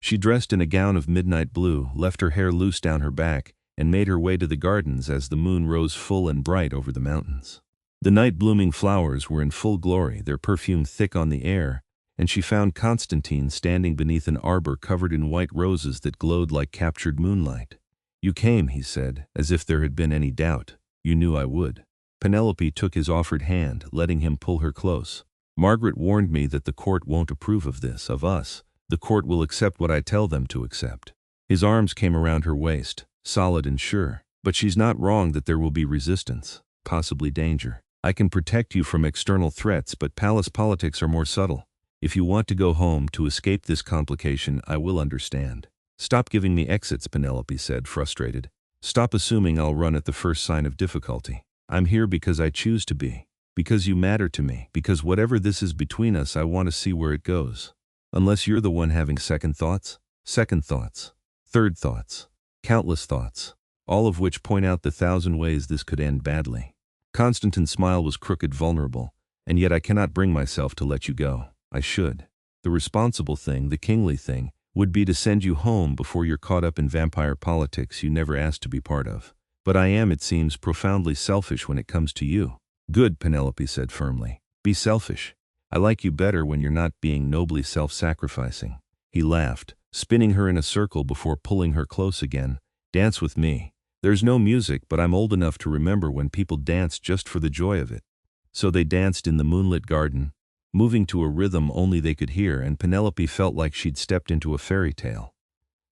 She dressed in a gown of midnight blue, left her hair loose down her back, and made her way to the gardens as the moon rose full and bright over the mountains. The night-blooming flowers were in full glory, their perfume thick on the air, and she found Konstantin standing beneath an arbor covered in white roses that glowed like captured moonlight. "You came," he said, as if there had been any doubt. "You knew I would." Penelope took his offered hand, letting him pull her close. "Margaret warned me that the court won't approve of this, of us. The court will accept what I tell them to accept." His arms came around her waist, solid and sure. "But she's not wrong that there will be resistance, possibly danger. I can protect you from external threats, but palace politics are more subtle. If you want to go home to escape this complication, I will understand." "Stop giving me exits," Penelope said, frustrated. "Stop assuming I'll run at the first sign of difficulty. I'm here because I choose to be, because you matter to me, because whatever this is between us, I want to see where it goes. Unless you're the one having second thoughts, third thoughts, countless thoughts, all of which point out the 1,000 ways this could end badly." Konstantin's smile was crooked, vulnerable. "And yet I cannot bring myself to let you go. I should. The responsible thing, the kingly thing, would be to send you home before you're caught up in vampire politics you never asked to be part of. But I am, it seems, profoundly selfish when it comes to you." "Good," Penelope said firmly. "Be selfish. I like you better when you're not being nobly self-sacrificing." He laughed, spinning her in a circle before pulling her close again. "Dance with me. There's no music, but I'm old enough to remember when people danced just for the joy of it." So they danced in the moonlit garden, moving to a rhythm only they could hear, and Penelope felt like she'd stepped into a fairy tale.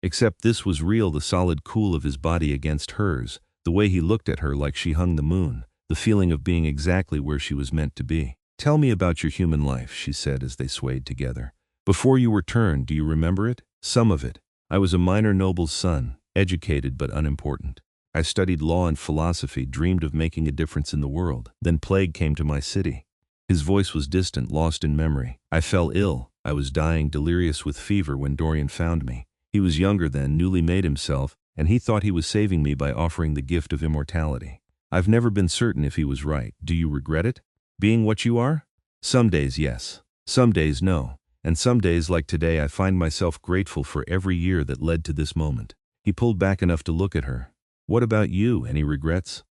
Except this was real, the solid cool of his body against hers, the way he looked at her like she hung the moon, the feeling of being exactly where she was meant to be. "Tell me about your human life," she said as they swayed together. "Before you were turned, do you remember it?" "Some of it. I was a minor noble's son, educated but unimportant. I studied law and philosophy, dreamed of making a difference in the world. Then plague came to my city." His voice was distant, lost in memory. "I fell ill. I was dying, delirious with fever, when Dorian found me. He was younger then, newly made himself, and he thought he was saving me by offering the gift of immortality. I've never been certain if he was right. Do you regret it? Being what you are?" "Some days, yes. Some days, no. And some days, like today, I find myself grateful for every year that led to this moment." He pulled back enough to look at her. "What about you? Any regrets?"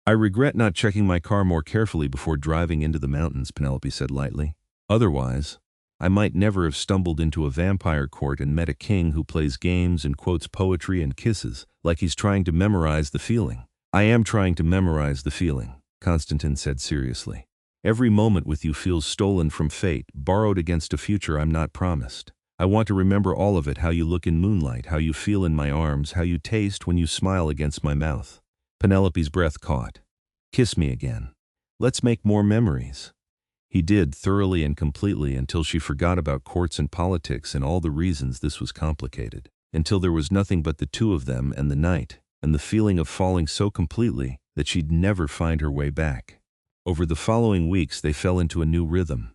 "I regret not checking my car more carefully before driving into the mountains," Penelope said lightly. "Otherwise, I might never have stumbled into a vampire court and met a king who plays games and quotes poetry and kisses, like he's trying to memorize the feeling." "I am trying to memorize the feeling," Konstantin said seriously. "Every moment with you feels stolen from fate, borrowed against a future I'm not promised. I want to remember all of it, how you look in moonlight, how you feel in my arms, how you taste when you smile against my mouth." Penelope's breath caught. "Kiss me again. Let's make more memories." He did, thoroughly and completely, until she forgot about courts and politics and all the reasons this was complicated. Until there was nothing but the two of them and the night, and the feeling of falling so completely that she'd never find her way back. Over the following weeks they fell into a new rhythm.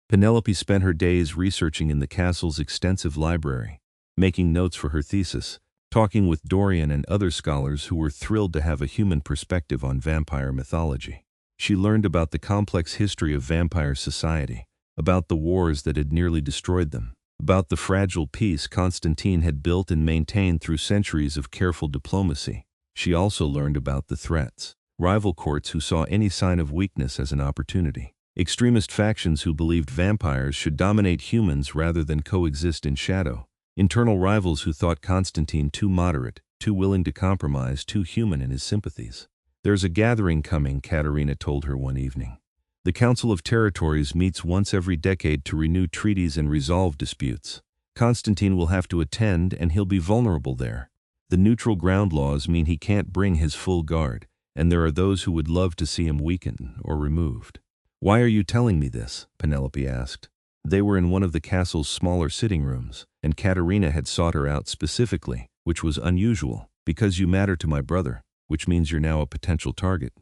Penelope spent her days researching in the castle's extensive library, making notes for her thesis, talking with Dorian and other scholars who were thrilled to have a human perspective on vampire mythology. She learned about the complex history of vampire society, about the wars that had nearly destroyed them, about the fragile peace Konstantin had built and maintained through centuries of careful diplomacy. She also learned about the threats, rival courts who saw any sign of weakness as an opportunity, extremist factions who believed vampires should dominate humans rather than coexist in shadow, internal rivals who thought Konstantin too moderate, too willing to compromise, too human in his sympathies. "There's a gathering coming," Katerina told her one evening. "The Council of Territories meets once every decade to renew treaties and resolve disputes. Konstantin will have to attend, and he'll be vulnerable there. The neutral ground laws mean he can't bring his full guard, and there are those who would love to see him weakened or removed. Why are you telling me this? Penelope asked. They were in one of the castle's smaller sitting rooms, and Katerina had sought her out specifically, which was unusual, because you matter to my brother, which means you're now a potential target.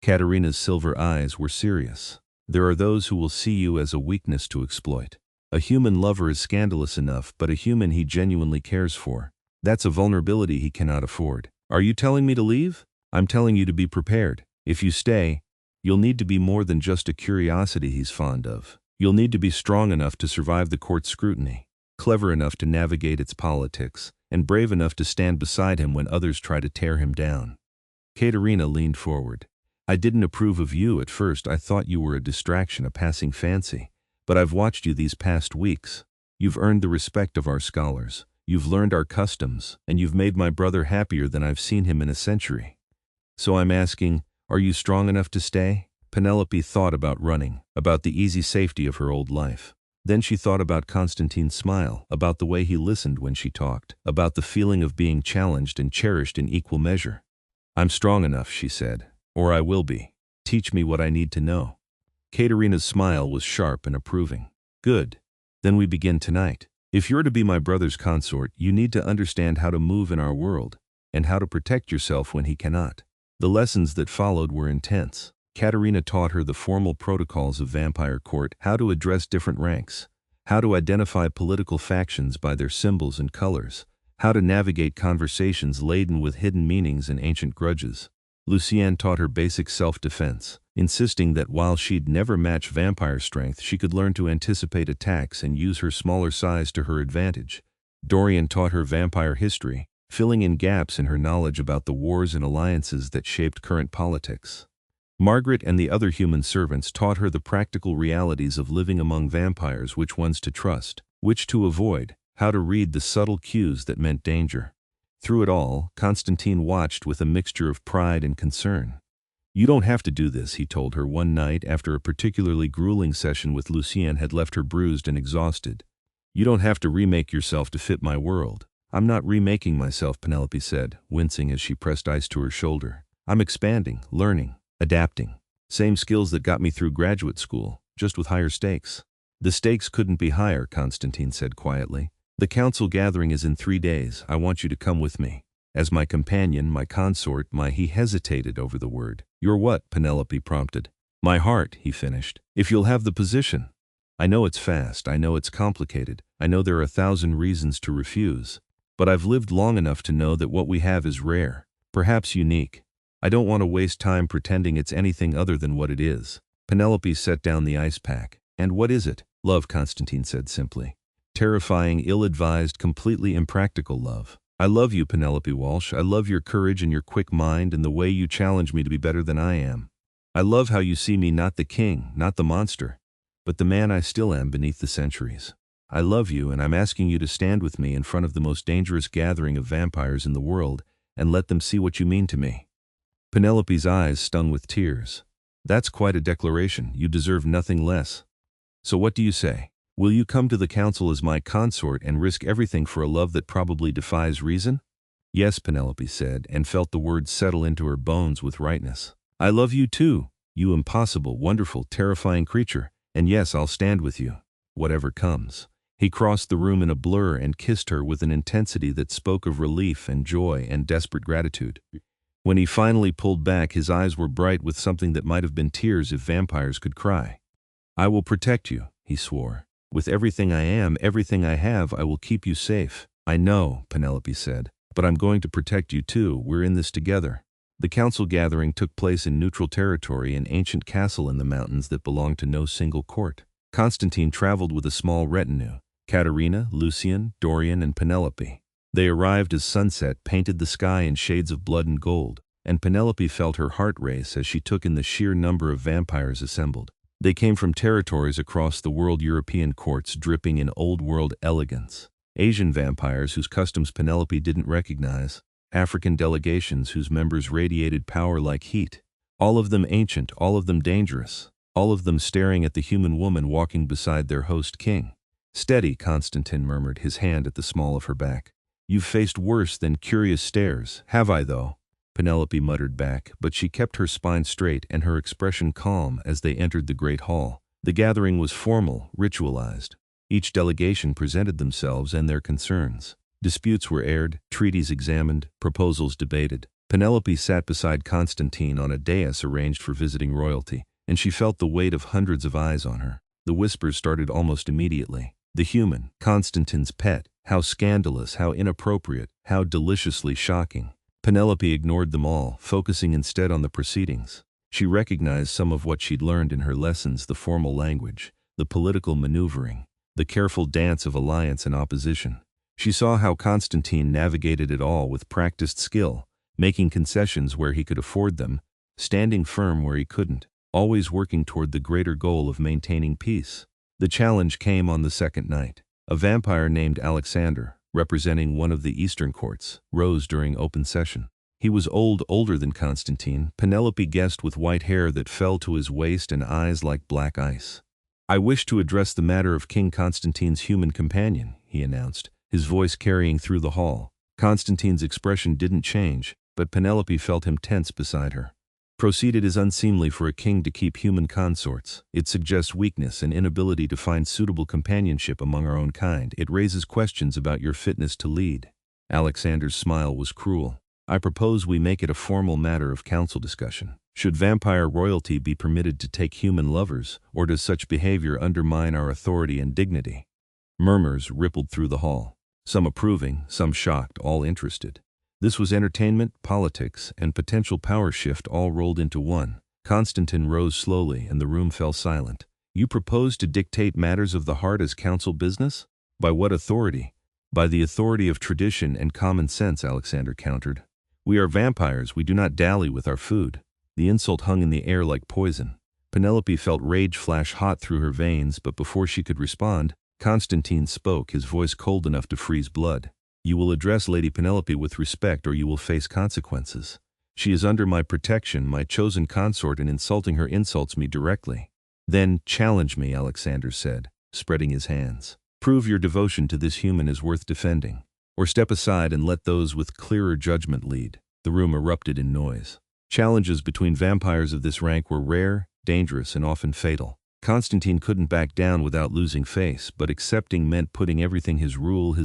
Katerina's silver eyes were serious. There are those who will see you as a weakness to exploit. A human lover is scandalous enough, but a human he genuinely cares for, that's a vulnerability he cannot afford. Are you telling me to leave? I'm telling you to be prepared. If you stay, you'll need to be more than just a curiosity he's fond of. You'll need to be strong enough to survive the court's scrutiny, clever enough to navigate its politics, and brave enough to stand beside him when others try to tear him down. Katerina leaned forward. I didn't approve of you at first. I thought you were a distraction, a passing fancy. But I've watched you these past weeks. You've earned the respect of our scholars. You've learned our customs, and you've made my brother happier than I've seen him in a century. So I'm asking, are you strong enough to stay? Penelope thought about running, about the easy safety of her old life. Then she thought about Konstantin's smile, about the way he listened when she talked, about the feeling of being challenged and cherished in equal measure. I'm strong enough, she said, or I will be. Teach me what I need to know. Katerina's smile was sharp and approving. Good. Then we begin tonight. If you're to be my brother's consort, you need to understand how to move in our world, and how to protect yourself when he cannot. The lessons that followed were intense. Katerina taught her the formal protocols of vampire court, how to address different ranks, how to identify political factions by their symbols and colors, how to navigate conversations laden with hidden meanings and ancient grudges. Lucienne taught her basic self-defense, insisting that while she'd never match vampire strength, she could learn to anticipate attacks and use her smaller size to her advantage. Dorian taught her vampire history, filling in gaps in her knowledge about the wars and alliances that shaped current politics. Margaret and the other human servants taught her the practical realities of living among vampires, which ones to trust, which to avoid, how to read the subtle cues that meant danger. Through it all, Konstantin watched with a mixture of pride and concern. You don't have to do this, he told her one night after a particularly grueling session with Lucienne had left her bruised and exhausted. You don't have to remake yourself to fit my world. I'm not remaking myself, Penelope said, wincing as she pressed ice to her shoulder. I'm expanding, learning, adapting. Same skills that got me through graduate school, just with higher stakes. The stakes couldn't be higher, Konstantin said quietly. The council gathering is in 3 days. I want you to come with me. As my companion, my consort, he hesitated over the word. Your what? Penelope prompted. My heart, he finished. If you'll have the position. I know it's fast, I know it's complicated, I know there are 1,000 reasons to refuse. But I've lived long enough to know that what we have is rare, perhaps unique. I don't want to waste time pretending it's anything other than what it is. Penelope set down the ice pack. And what is it? Love, Konstantin said simply. Terrifying, ill-advised, completely impractical love. I love you, Penelope Walsh. I love your courage and your quick mind and the way you challenge me to be better than I am. I love how you see me not the king, not the monster, but the man I still am beneath the centuries. I love you, and I'm asking you to stand with me in front of the most dangerous gathering of vampires in the world and let them see what you mean to me. Penelope's eyes stung with tears. That's quite a declaration. You deserve nothing less. So what do you say? Will you come to the council as my consort and risk everything for a love that probably defies reason? Yes, Penelope said, and felt the words settle into her bones with rightness. I love you too, you impossible, wonderful, terrifying creature, and yes, I'll stand with you, whatever comes. He crossed the room in a blur and kissed her with an intensity that spoke of relief and joy and desperate gratitude. When he finally pulled back, his eyes were bright with something that might have been tears if vampires could cry. I will protect you, he swore. With everything I am, everything I have, I will keep you safe. I know, Penelope said, but I'm going to protect you too. We're in this together. The council gathering took place in neutral territory, an ancient castle in the mountains that belonged to no single court. Konstantin traveled with a small retinue, Katerina, Lucienne, Dorian, and Penelope. They arrived as sunset painted the sky in shades of blood and gold, and Penelope felt her heart race as she took in the sheer number of vampires assembled. They came from territories across the world, European courts dripping in old-world elegance, Asian vampires whose customs Penelope didn't recognize, African delegations whose members radiated power like heat, all of them ancient, all of them dangerous, all of them staring at the human woman walking beside their host king. Steady, Konstantin murmured, his hand at the small of her back. You've faced worse than curious stares. Have I, though? Penelope muttered back, but she kept her spine straight and her expression calm as they entered the great hall. The gathering was formal, ritualized. Each delegation presented themselves and their concerns. Disputes were aired, treaties examined, proposals debated. Penelope sat beside Konstantin on a dais arranged for visiting royalty, and she felt the weight of hundreds of eyes on her. The whispers started almost immediately. The human, Konstantin's pet, how scandalous, how inappropriate, how deliciously shocking. Penelope ignored them all, focusing instead on the proceedings. She recognized some of what she'd learned in her lessons: the formal language, the political maneuvering, the careful dance of alliance and opposition. She saw how Konstantin navigated it all with practiced skill, making concessions where he could afford them, standing firm where he couldn't, always working toward the greater goal of maintaining peace. The challenge came on the second night. A vampire named Alexander, representing one of the Eastern courts, rose during open session. He was older than Konstantin, Penelope guessed, with white hair that fell to his waist and eyes like black ice. "I wish to address the matter of King Konstantin's human companion," he announced, his voice carrying through the hall. Konstantin's expression didn't change, but Penelope felt him tense beside her. "Proceed. It is unseemly for a king to keep human consorts. It suggests weakness and inability to find suitable companionship among our own kind. It raises questions about your fitness to lead." Alexander's smile was cruel. "I propose we make it a formal matter of council discussion. Should vampire royalty be permitted to take human lovers, or does such behavior undermine our authority and dignity?" Murmurs rippled through the hall. Some approving, some shocked, all interested. This was entertainment, politics, and potential power shift all rolled into one. Konstantin rose slowly and the room fell silent. "You propose to dictate matters of the heart as council business? By what authority?" "By the authority of tradition and common sense," Alexander countered. "We are vampires, we do not dally with our food." The insult hung in the air like poison. Penelope felt rage flash hot through her veins, but before she could respond, Konstantin spoke, his voice cold enough to freeze blood. "You will address Lady Penelope with respect or you will face consequences. She is under my protection, my chosen consort, and insulting her insults me directly." "Then challenge me," Alexander said, spreading his hands. "Prove your devotion to this human is worth defending. Or step aside and let those with clearer judgment lead." The room erupted in noise. Challenges between vampires of this rank were rare, dangerous, and often fatal. Konstantin couldn't back down without losing face, but accepting meant putting everything: his rule,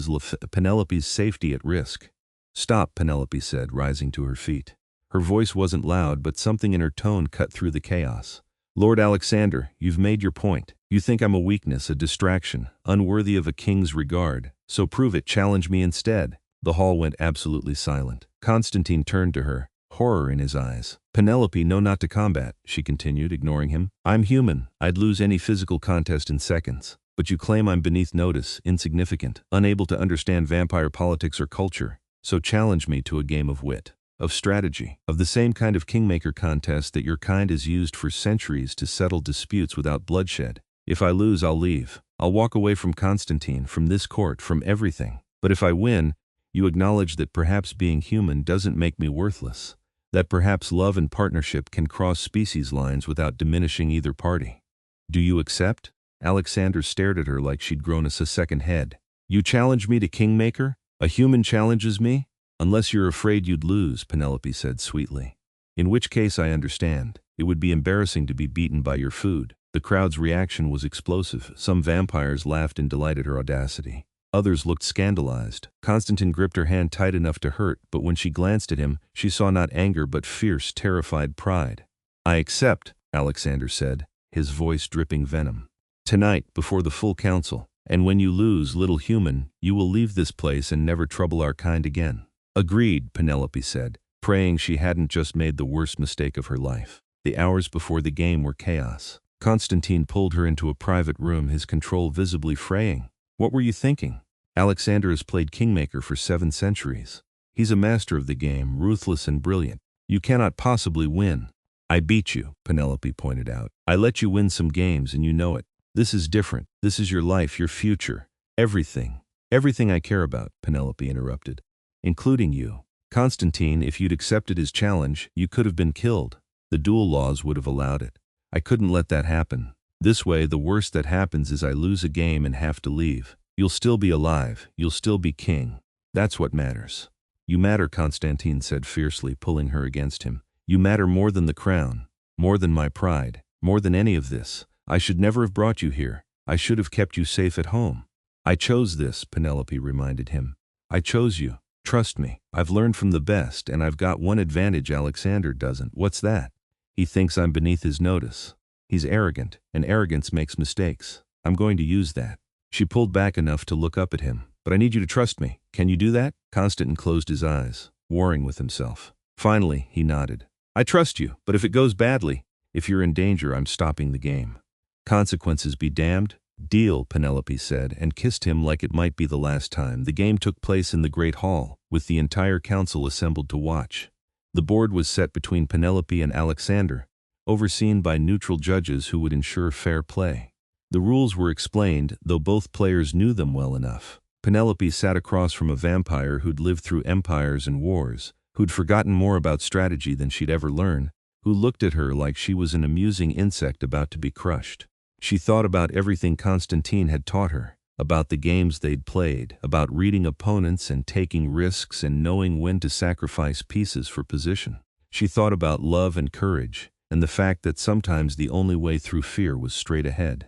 Penelope's safety at risk. "Stop," Penelope said, rising to her feet. Her voice wasn't loud, but something in her tone cut through the chaos. "Lord Alexander, you've made your point. You think I'm a weakness, a distraction, unworthy of a king's regard. So prove it, challenge me instead." The hall went absolutely silent. Konstantin turned to her, horror in his eyes. "Penelope, no, not to combat," she continued, ignoring him. "I'm human. I'd lose any physical contest in seconds. But you claim I'm beneath notice, insignificant, unable to understand vampire politics or culture. So challenge me to a game of wit, of strategy, of the same kind of kingmaker contest that your kind has used for centuries to settle disputes without bloodshed. If I lose, I'll leave. I'll walk away from Konstantin, from this court, from everything. But if I win, you acknowledge that perhaps being human doesn't make me worthless. That perhaps love and partnership can cross species lines without diminishing either party. Do you accept?" Alexander stared at her like she'd grown a second head. "You challenge me to kingmaker? A human challenges me? Unless you're afraid you'd lose," Penelope said sweetly. "In which case I understand. It would be embarrassing to be beaten by your food." The crowd's reaction was explosive. Some vampires laughed in delight at her audacity. Others looked scandalized. Konstantin gripped her hand tight enough to hurt, but when she glanced at him, she saw not anger but fierce, terrified pride. "I accept," Alexander said, his voice dripping venom. "Tonight, before the full council. And when you lose, little human, you will leave this place and never trouble our kind again." "Agreed," Penelope said, praying she hadn't just made the worst mistake of her life. The hours before the game were chaos. Konstantin pulled her into a private room, his control visibly fraying. "What were you thinking? Alexander has played kingmaker for 7 centuries. He's a master of the game, ruthless and brilliant. You cannot possibly win." "I beat you," Penelope pointed out. "I let you win some games and you know it. This is different. This is your life, your future. Everything. Everything I care about," Penelope interrupted. "Including you. Konstantin, if you'd accepted his challenge, you could have been killed. The duel laws would have allowed it. I couldn't let that happen. This way, the worst that happens is I lose a game and have to leave. You'll still be alive. You'll still be king. That's what matters." You matter, Konstantin said fiercely, pulling her against him. You matter more than the crown, more than my pride, more than any of this. I should never have brought you here. I should have kept you safe at home. I chose this, Penelope reminded him. I chose you. Trust me, I've learned from the best, and I've got one advantage Alexander doesn't. What's that? He thinks I'm beneath his notice. He's arrogant, and arrogance makes mistakes. I'm going to use that. She pulled back enough to look up at him. But I need you to trust me. Can you do that? Konstantin closed his eyes, warring with himself. Finally, he nodded. I trust you, but if it goes badly, if you're in danger, I'm stopping the game. Consequences be damned. Deal, Penelope said, and kissed him like it might be the last time. The game took place in the great hall, with the entire council assembled to watch. The board was set between Penelope and Alexander, overseen by neutral judges who would ensure fair play. The rules were explained, though both players knew them well enough. Penelope sat across from a vampire who'd lived through empires and wars, who'd forgotten more about strategy than she'd ever learn, who looked at her like she was an amusing insect about to be crushed. She thought about everything Konstantin had taught her, about the games they'd played, about reading opponents and taking risks and knowing when to sacrifice pieces for position. She thought about love and courage, and the fact that sometimes the only way through fear was straight ahead.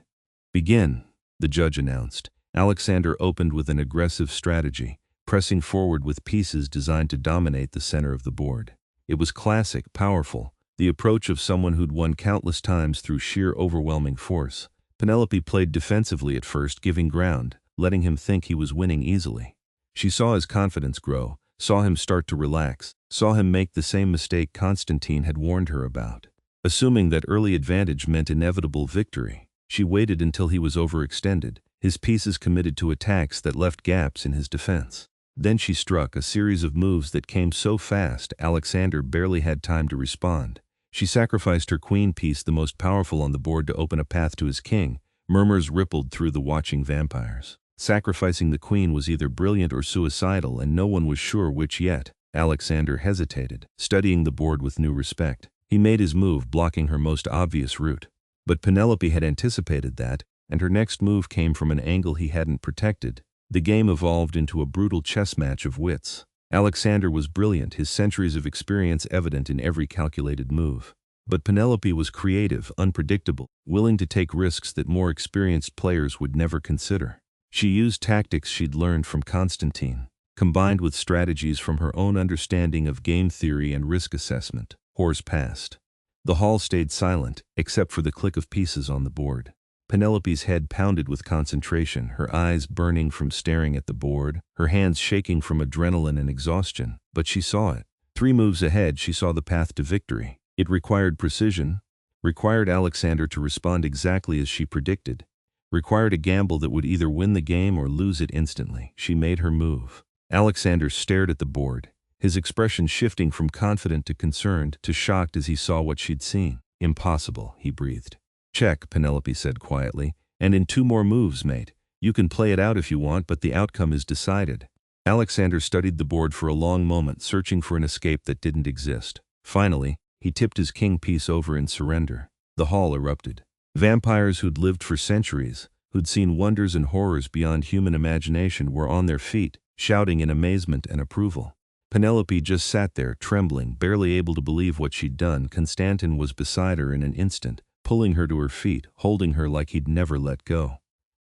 Begin, the judge announced. Alexander opened with an aggressive strategy, pressing forward with pieces designed to dominate the center of the board. It was classic, powerful, the approach of someone who'd won countless times through sheer overwhelming force. Penelope played defensively at first, giving ground, letting him think he was winning easily. She saw his confidence grow, saw him start to relax, saw him make the same mistake Konstantin had warned her about. Assuming that early advantage meant inevitable victory, she waited until he was overextended, his pieces committed to attacks that left gaps in his defense. Then she struck a series of moves that came so fast Alexander barely had time to respond. She sacrificed her queen piece, the most powerful on the board, to open a path to his king. Murmurs rippled through the watching vampires. Sacrificing the queen was either brilliant or suicidal, and no one was sure which yet. Alexander hesitated, studying the board with new respect. He made his move, blocking her most obvious route. But Penelope had anticipated that, and her next move came from an angle he hadn't protected. The game evolved into a brutal chess match of wits. Alexander was brilliant, his centuries of experience evident in every calculated move. But Penelope was creative, unpredictable, willing to take risks that more experienced players would never consider. She used tactics she'd learned from Konstantin, combined with strategies from her own understanding of game theory and risk assessment. Hours passed. The hall stayed silent, except for the click of pieces on the board. Penelope's head pounded with concentration, her eyes burning from staring at the board, her hands shaking from adrenaline and exhaustion. But she saw it. 3 moves ahead, she saw the path to victory. It required precision, required Alexander to respond exactly as she predicted, required a gamble that would either win the game or lose it instantly. She made her move. Alexander stared at the board, his expression shifting from confident to concerned to shocked as he saw what she'd seen. Impossible, he breathed. Check, Penelope said quietly, and in 2 more moves, mate. You can play it out if you want, but the outcome is decided. Alexander studied the board for a long moment, searching for an escape that didn't exist. Finally, he tipped his king piece over in surrender. The hall erupted. Vampires who'd lived for centuries, who'd seen wonders and horrors beyond human imagination, were on their feet, shouting in amazement and approval. Penelope just sat there, trembling, barely able to believe what she'd done. Konstantin was beside her in an instant, pulling her to her feet, holding her like he'd never let go.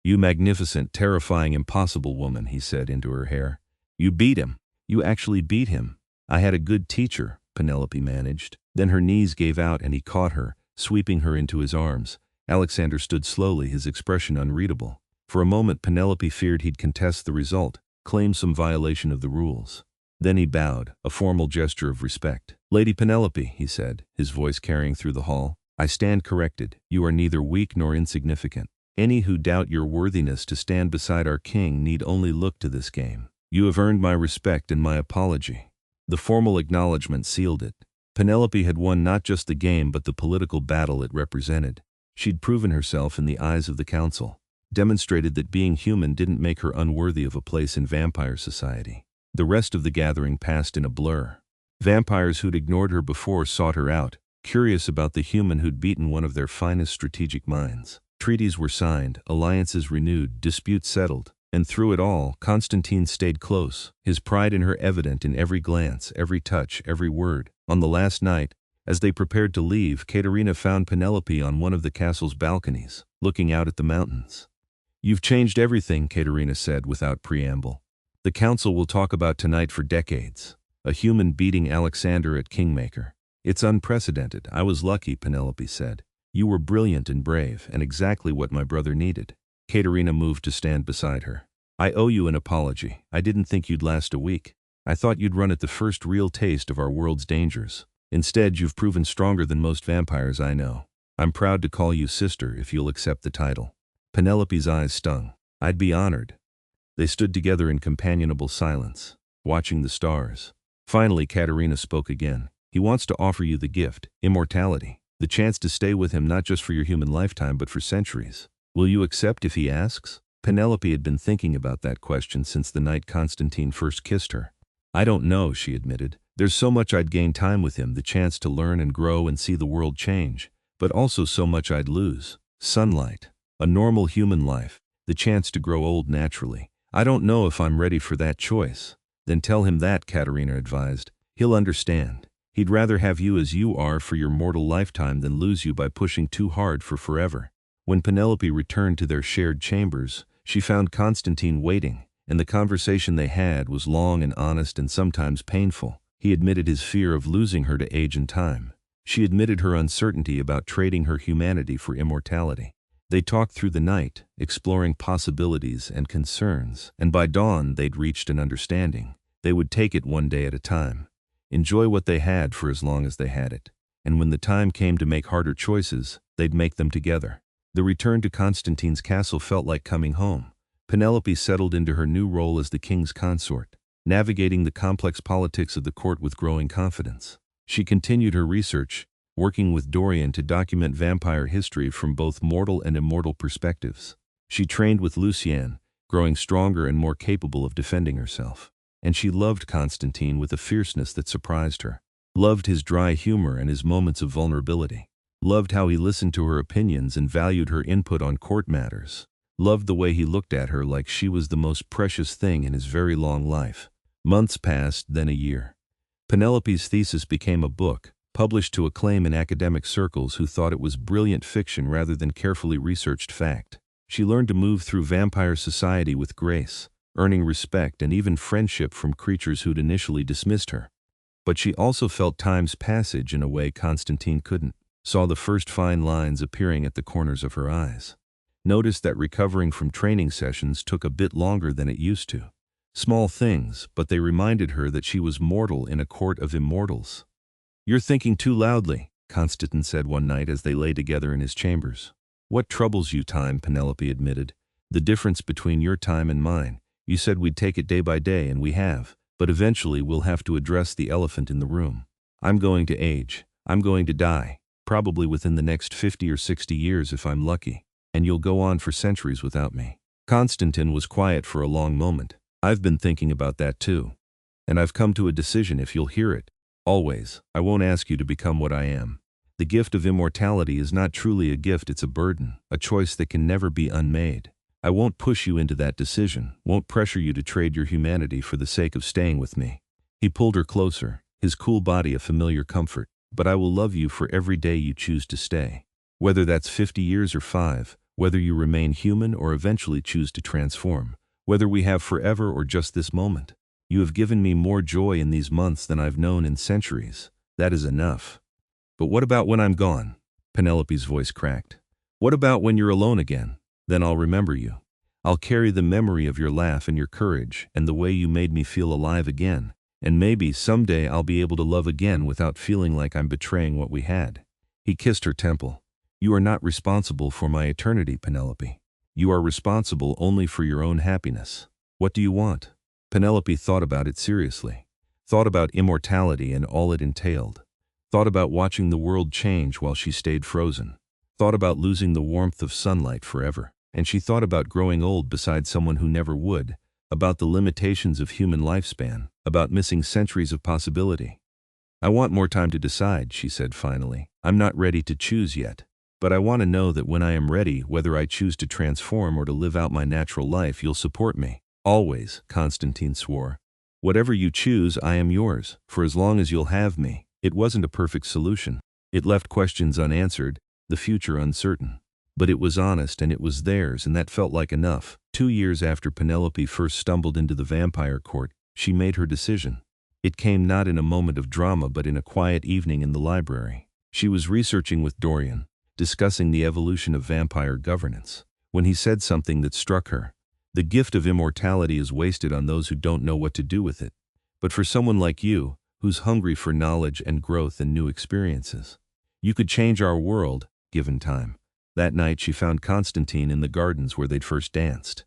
You magnificent, terrifying, impossible woman, he said into her hair. You beat him. You actually beat him. I had a good teacher, Penelope managed. Then her knees gave out and he caught her, sweeping her into his arms. Alexander stood slowly, his expression unreadable. For a moment Penelope feared he'd contest the result, claim some violation of the rules. Then he bowed, a formal gesture of respect. Lady Penelope, he said, his voice carrying through the hall, I stand corrected. You are neither weak nor insignificant. Any who doubt your worthiness to stand beside our king need only look to this game. You have earned my respect and my apology. The formal acknowledgement sealed it. Penelope had won not just the game but the political battle it represented. She'd proven herself in the eyes of the council, demonstrated that being human didn't make her unworthy of a place in vampire society. The rest of the gathering passed in a blur. Vampires who'd ignored her before sought her out, curious about the human who'd beaten one of their finest strategic minds. Treaties were signed, alliances renewed, disputes settled. And through it all, Konstantin stayed close, his pride in her evident in every glance, every touch, every word. On the last night, as they prepared to leave, Katerina found Penelope on one of the castle's balconies, looking out at the mountains. "You've changed everything," Katerina said without preamble. "The council will talk about tonight for decades. A human beating Alexander at Kingmaker. It's unprecedented." "I was lucky," Penelope said. "You were brilliant and brave, and exactly what my brother needed." Katerina moved to stand beside her. "I owe you an apology. I didn't think you'd last a week. I thought you'd run at the first real taste of our world's dangers. Instead, you've proven stronger than most vampires I know. I'm proud to call you sister if you'll accept the title." Penelope's eyes stung. "I'd be honored." They stood together in companionable silence, watching the stars. Finally, Katerina spoke again. "He wants to offer you the gift, immortality, the chance to stay with him not just for your human lifetime but for centuries. Will you accept if he asks?" Penelope had been thinking about that question since the night Konstantin first kissed her. "I don't know," she admitted. "There's so much I'd gain time with him, the chance to learn and grow and see the world change, but also so much I'd lose. Sunlight, a normal human life, the chance to grow old naturally. I don't know if I'm ready for that choice." "Then tell him that," Katerina advised. "He'll understand. He'd rather have you as you are for your mortal lifetime than lose you by pushing too hard for forever." When Penelope returned to their shared chambers, she found Konstantin waiting, and the conversation they had was long and honest and sometimes painful. He admitted his fear of losing her to age and time. She admitted her uncertainty about trading her humanity for immortality. They talked through the night, exploring possibilities and concerns, and by dawn they'd reached an understanding. They would take it one day at a time, enjoy what they had for as long as they had it, and when the time came to make harder choices, they'd make them together. The return to Konstantin's castle felt like coming home. Penelope settled into her new role as the king's consort, navigating the complex politics of the court with growing confidence. She continued her research, working with Dorian to document vampire history from both mortal and immortal perspectives. She trained with Lucienne, growing stronger and more capable of defending herself. And she loved Konstantin with a fierceness that surprised her. Loved his dry humor and his moments of vulnerability. Loved how he listened to her opinions and valued her input on court matters. Loved the way he looked at her like she was the most precious thing in his very long life. Months passed, then a year. Penelope's thesis became a book, published to acclaim in academic circles who thought it was brilliant fiction rather than carefully researched fact. She learned to move through vampire society with grace, earning respect and even friendship from creatures who'd initially dismissed her. But she also felt time's passage in a way Konstantin couldn't. Saw the first fine lines appearing at the corners of her eyes. Noticed that recovering from training sessions took a bit longer than it used to. Small things, but they reminded her that she was mortal in a court of immortals. "You're thinking too loudly," Konstantin said one night as they lay together in his chambers. "What troubles you, time?" Penelope admitted. "The difference between your time and mine. You said we'd take it day by day, and we have, but eventually we'll have to address the elephant in the room. I'm going to age. I'm going to die. Probably within the next 50 or 60 years if I'm lucky, and you'll go on for centuries without me." Konstantin was quiet for a long moment. "I've been thinking about that too. And I've come to a decision if you'll hear it. Always, I won't ask you to become what I am. The gift of immortality is not truly a gift, it's a burden, a choice that can never be unmade. I won't push you into that decision, won't pressure you to trade your humanity for the sake of staying with me." He pulled her closer, his cool body a familiar comfort. "But I will love you for every day you choose to stay. Whether that's 50 years or 5, whether you remain human or eventually choose to transform, whether we have forever or just this moment. You have given me more joy in these months than I've known in centuries. That is enough." "But what about when I'm gone?" Penelope's voice cracked. "What about when you're alone again? Then I'll remember you. I'll carry the memory of your laugh and your courage and the way you made me feel alive again. And maybe someday I'll be able to love again without feeling like I'm betraying what we had." He kissed her temple. "You are not responsible for my eternity, Penelope. You are responsible only for your own happiness. What do you want?" Penelope thought about it seriously. Thought about immortality and all it entailed. Thought about watching the world change while she stayed frozen. Thought about losing the warmth of sunlight forever. And she thought about growing old beside someone who never would, about the limitations of human lifespan, about missing centuries of possibility. "I want more time to decide," she said finally. "I'm not ready to choose yet." But I want to know that when I am ready, whether I choose to transform or to live out my natural life, you'll support me. Always, Konstantin swore. Whatever you choose, I am yours, for as long as you'll have me. It wasn't a perfect solution. It left questions unanswered, the future uncertain. But it was honest and it was theirs, and that felt like enough. 2 years after Penelope first stumbled into the vampire court, she made her decision. It came not in a moment of drama but in a quiet evening in the library. She was researching with Dorian, discussing the evolution of vampire governance, when he said something that struck her. The gift of immortality is wasted on those who don't know what to do with it. But for someone like you, who's hungry for knowledge and growth and new experiences, you could change our world, given time. That night she found Konstantin in the gardens where they'd first danced.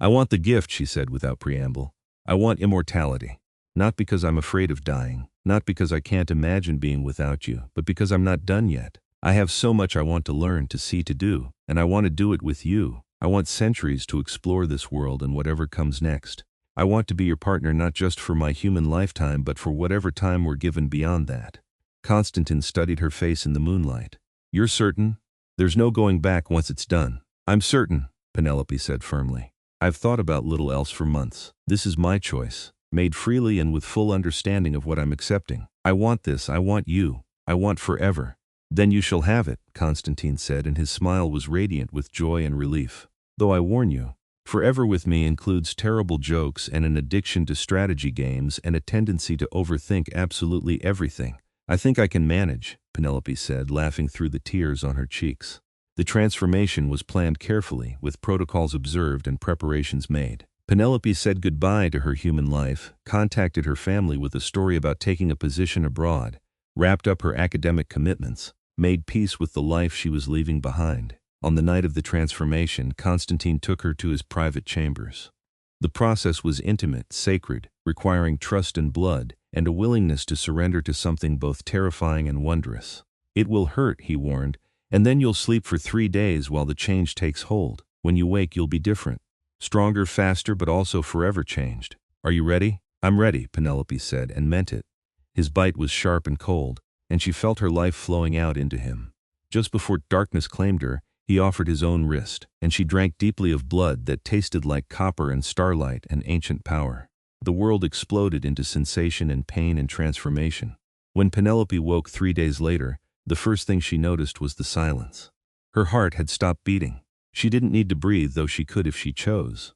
I want the gift, she said without preamble. I want immortality. Not because I'm afraid of dying, not because I can't imagine being without you, but because I'm not done yet. I have so much I want to learn, to see, to do, and I want to do it with you. I want centuries to explore this world and whatever comes next. I want to be your partner not just for my human lifetime but for whatever time we're given beyond that. Konstantin studied her face in the moonlight. You're certain? There's no going back once it's done. I'm certain, Penelope said firmly. I've thought about little else for months. This is my choice, made freely and with full understanding of what I'm accepting. I want this, I want you, I want forever. Then you shall have it, Konstantin said, and his smile was radiant with joy and relief. Though I warn you, forever with me includes terrible jokes and an addiction to strategy games and a tendency to overthink absolutely everything. I think I can manage, Penelope said, laughing through the tears on her cheeks. The transformation was planned carefully, with protocols observed and preparations made. Penelope said goodbye to her human life, contacted her family with a story about taking a position abroad, wrapped up her academic commitments, made peace with the life she was leaving behind. On the night of the transformation, Konstantin took her to his private chambers. The process was intimate, sacred, requiring trust and blood, and a willingness to surrender to something both terrifying and wondrous. It will hurt, he warned, and then you'll sleep for 3 days while the change takes hold. When you wake, you'll be different. Stronger, faster, but also forever changed. Are you ready? I'm ready, Penelope said, and meant it. His bite was sharp and cold, and she felt her life flowing out into him. Just before darkness claimed her, he offered his own wrist, and she drank deeply of blood that tasted like copper and starlight and ancient power. The world exploded into sensation and pain and transformation. When Penelope woke 3 days later, the first thing she noticed was the silence. Her heart had stopped beating. She didn't need to breathe, though she could if she chose.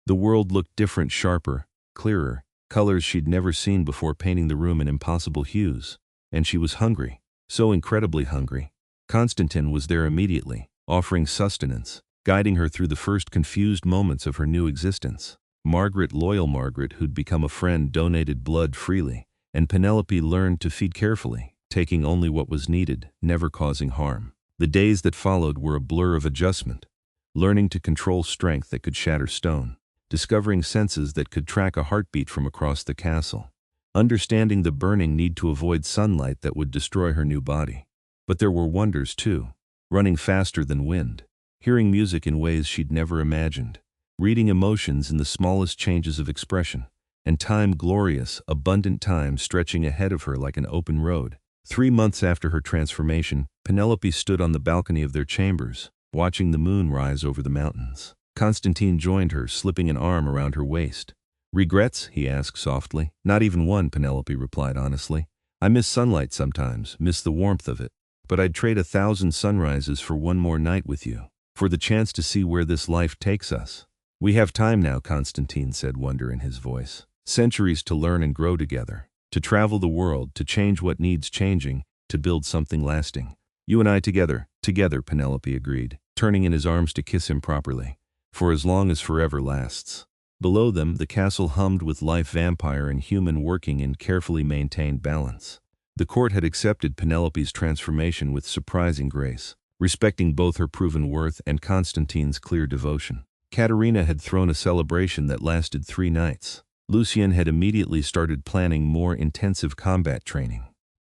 The world looked different, sharper, clearer, colors she'd never seen before painting the room in impossible hues. And she was hungry, so incredibly hungry. Konstantin was there immediately, offering sustenance, guiding her through the first confused moments of her new existence. Margaret, loyal Margaret, who'd become a friend, donated blood freely, and Penelope learned to feed carefully, taking only what was needed, never causing harm. The days that followed were a blur of adjustment, learning to control strength that could shatter stone, discovering senses that could track a heartbeat from across the castle, understanding the burning need to avoid sunlight that would destroy her new body. But there were wonders too, running faster than wind, hearing music in ways she'd never imagined, reading emotions in the smallest changes of expression, and time, glorious, abundant time, stretching ahead of her like an open road. 3 months after her transformation, Penelope stood on the balcony of their chambers, watching the moon rise over the mountains. Konstantin joined her, slipping an arm around her waist. Regrets? He asked softly. Not even one, Penelope replied honestly. I miss sunlight sometimes, miss the warmth of it. But I'd trade 1,000 sunrises for one more night with you, for the chance to see where this life takes us. We have time now, Konstantin said, wonder in his voice. Centuries to learn and grow together, to travel the world, to change what needs changing, to build something lasting. You and I together, Penelope agreed, turning in his arms to kiss him properly. For as long as forever lasts. Below them, the castle hummed with life, vampire and human working in carefully maintained balance. The court had accepted Penelope's transformation with surprising grace, respecting both her proven worth and Konstantin's clear devotion. Katerina had thrown a celebration that lasted 3 nights. Lucien had immediately started planning more intensive combat training.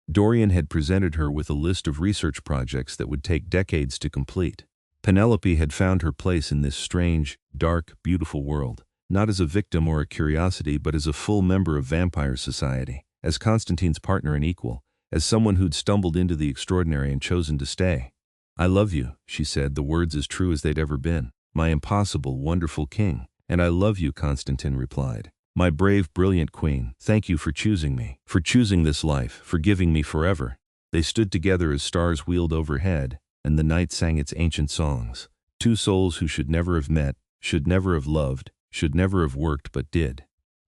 Dorian had presented her with a list of research projects that would take decades to complete. Penelope had found her place in this strange, dark, beautiful world, not as a victim or a curiosity, but as a full member of vampire society, as Konstantin's partner and equal, as someone who'd stumbled into the extraordinary and chosen to stay. "I love you," she said, the words as true as they'd ever been. "My impossible, wonderful king." "And I love you," Konstantin replied. "My brave, brilliant queen, thank you for choosing me, for choosing this life, for giving me forever." They stood together as stars wheeled overhead, and the night sang its ancient songs. Two souls who should never have met, should never have loved, should never have worked but did.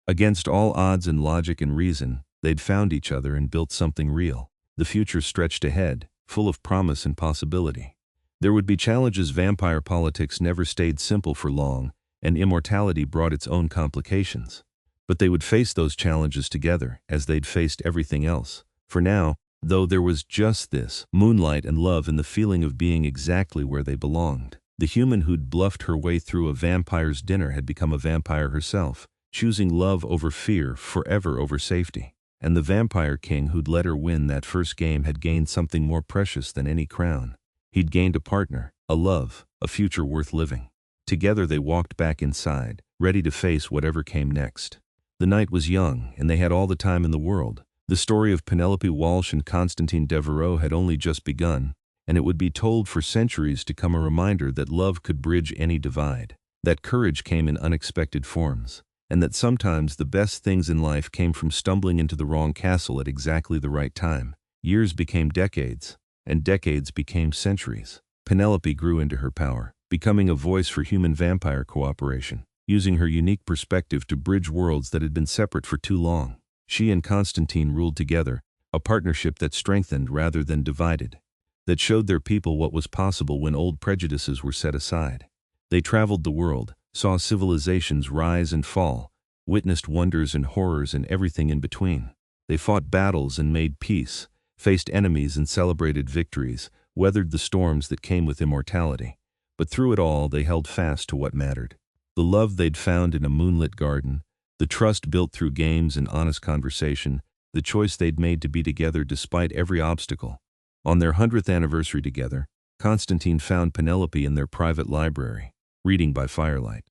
Against all odds and logic and reason, they'd found each other and built something real. The future stretched ahead, full of promise and possibility. There would be challenges. Vampire politics never stayed simple for long, and immortality brought its own complications. But they would face those challenges together, as they'd faced everything else. For now, though, there was just this moonlight and love and the feeling of being exactly where they belonged. The human who'd bluffed her way through a vampire's dinner had become a vampire herself, choosing love over fear, forever over safety. And the vampire king who'd let her win that first game had gained something more precious than any crown. He'd gained a partner, a love, a future worth living. Together they walked back inside, ready to face whatever came next. The night was young, and they had all the time in the world. The story of Penelope Walsh and Konstantin Deveraux had only just begun, and it would be told for centuries to come, a reminder that love could bridge any divide, that courage came in unexpected forms, and that sometimes the best things in life came from stumbling into the wrong castle at exactly the right time. Years became decades, and decades became centuries. Penelope grew into her power, becoming a voice for human-vampire cooperation, using her unique perspective to bridge worlds that had been separate for too long. She and Konstantin ruled together, a partnership that strengthened rather than divided, that showed their people what was possible when old prejudices were set aside. They traveled the world, saw civilizations rise and fall, witnessed wonders and horrors and everything in between. They fought battles and made peace, faced enemies and celebrated victories, weathered the storms that came with immortality. But through it all, they held fast to what mattered. The love they'd found in a moonlit garden, the trust built through games and honest conversation, the choice they'd made to be together despite every obstacle. On their 100th anniversary together, Konstantin found Penelope in their private library, reading by firelight.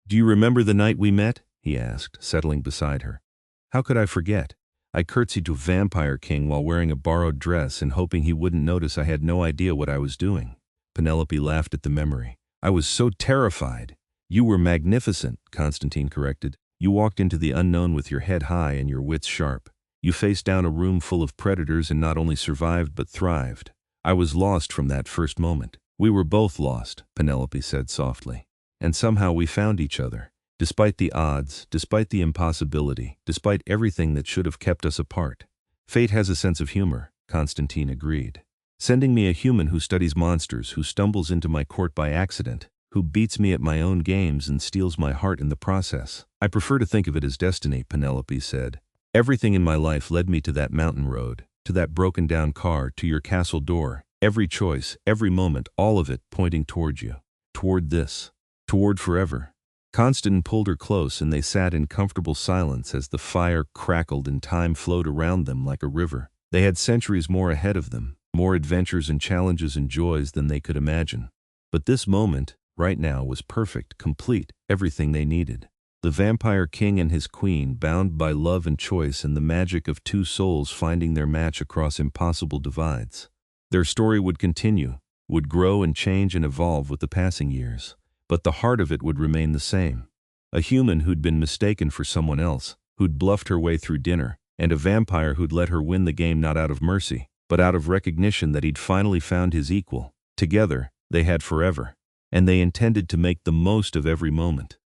"Do you remember the night we met?" he asked, settling beside her. "How could I forget? I curtsied to a vampire king while wearing a borrowed dress and hoping he wouldn't notice I had no idea what I was doing." Penelope laughed at the memory. "I was so terrified." "You were magnificent," Konstantin corrected. "You walked into the unknown with your head high and your wits sharp. You faced down a room full of predators and not only survived but thrived. I was lost from that first moment." "We were both lost," Penelope said softly. "And somehow we found each other. Despite the odds, despite the impossibility, despite everything that should have kept us apart." "Fate has a sense of humor," Konstantin agreed. "Sending me a human who studies monsters, who stumbles into my court by accident, who beats me at my own games and steals my heart in the process." "I prefer to think of it as destiny," Penelope said. "Everything in my life led me to that mountain road, to that broken-down car, to your castle door. Every choice, every moment, all of it pointing toward you. Toward this. Toward forever." Konstantin pulled her close, and they sat in comfortable silence as the fire crackled and time flowed around them like a river. They had centuries more ahead of them, more adventures and challenges and joys than they could imagine. But this moment, right now, was perfect, complete, everything they needed. The vampire king and his queen, bound by love and choice and the magic of two souls finding their match across impossible divides. Their story would continue, would grow and change and evolve with the passing years. But the heart of it would remain the same. A human who'd been mistaken for someone else, who'd bluffed her way through dinner, and a vampire who'd let her win the game not out of mercy, but out of recognition that he'd finally found his equal. Together, they had forever, and they intended to make the most of every moment.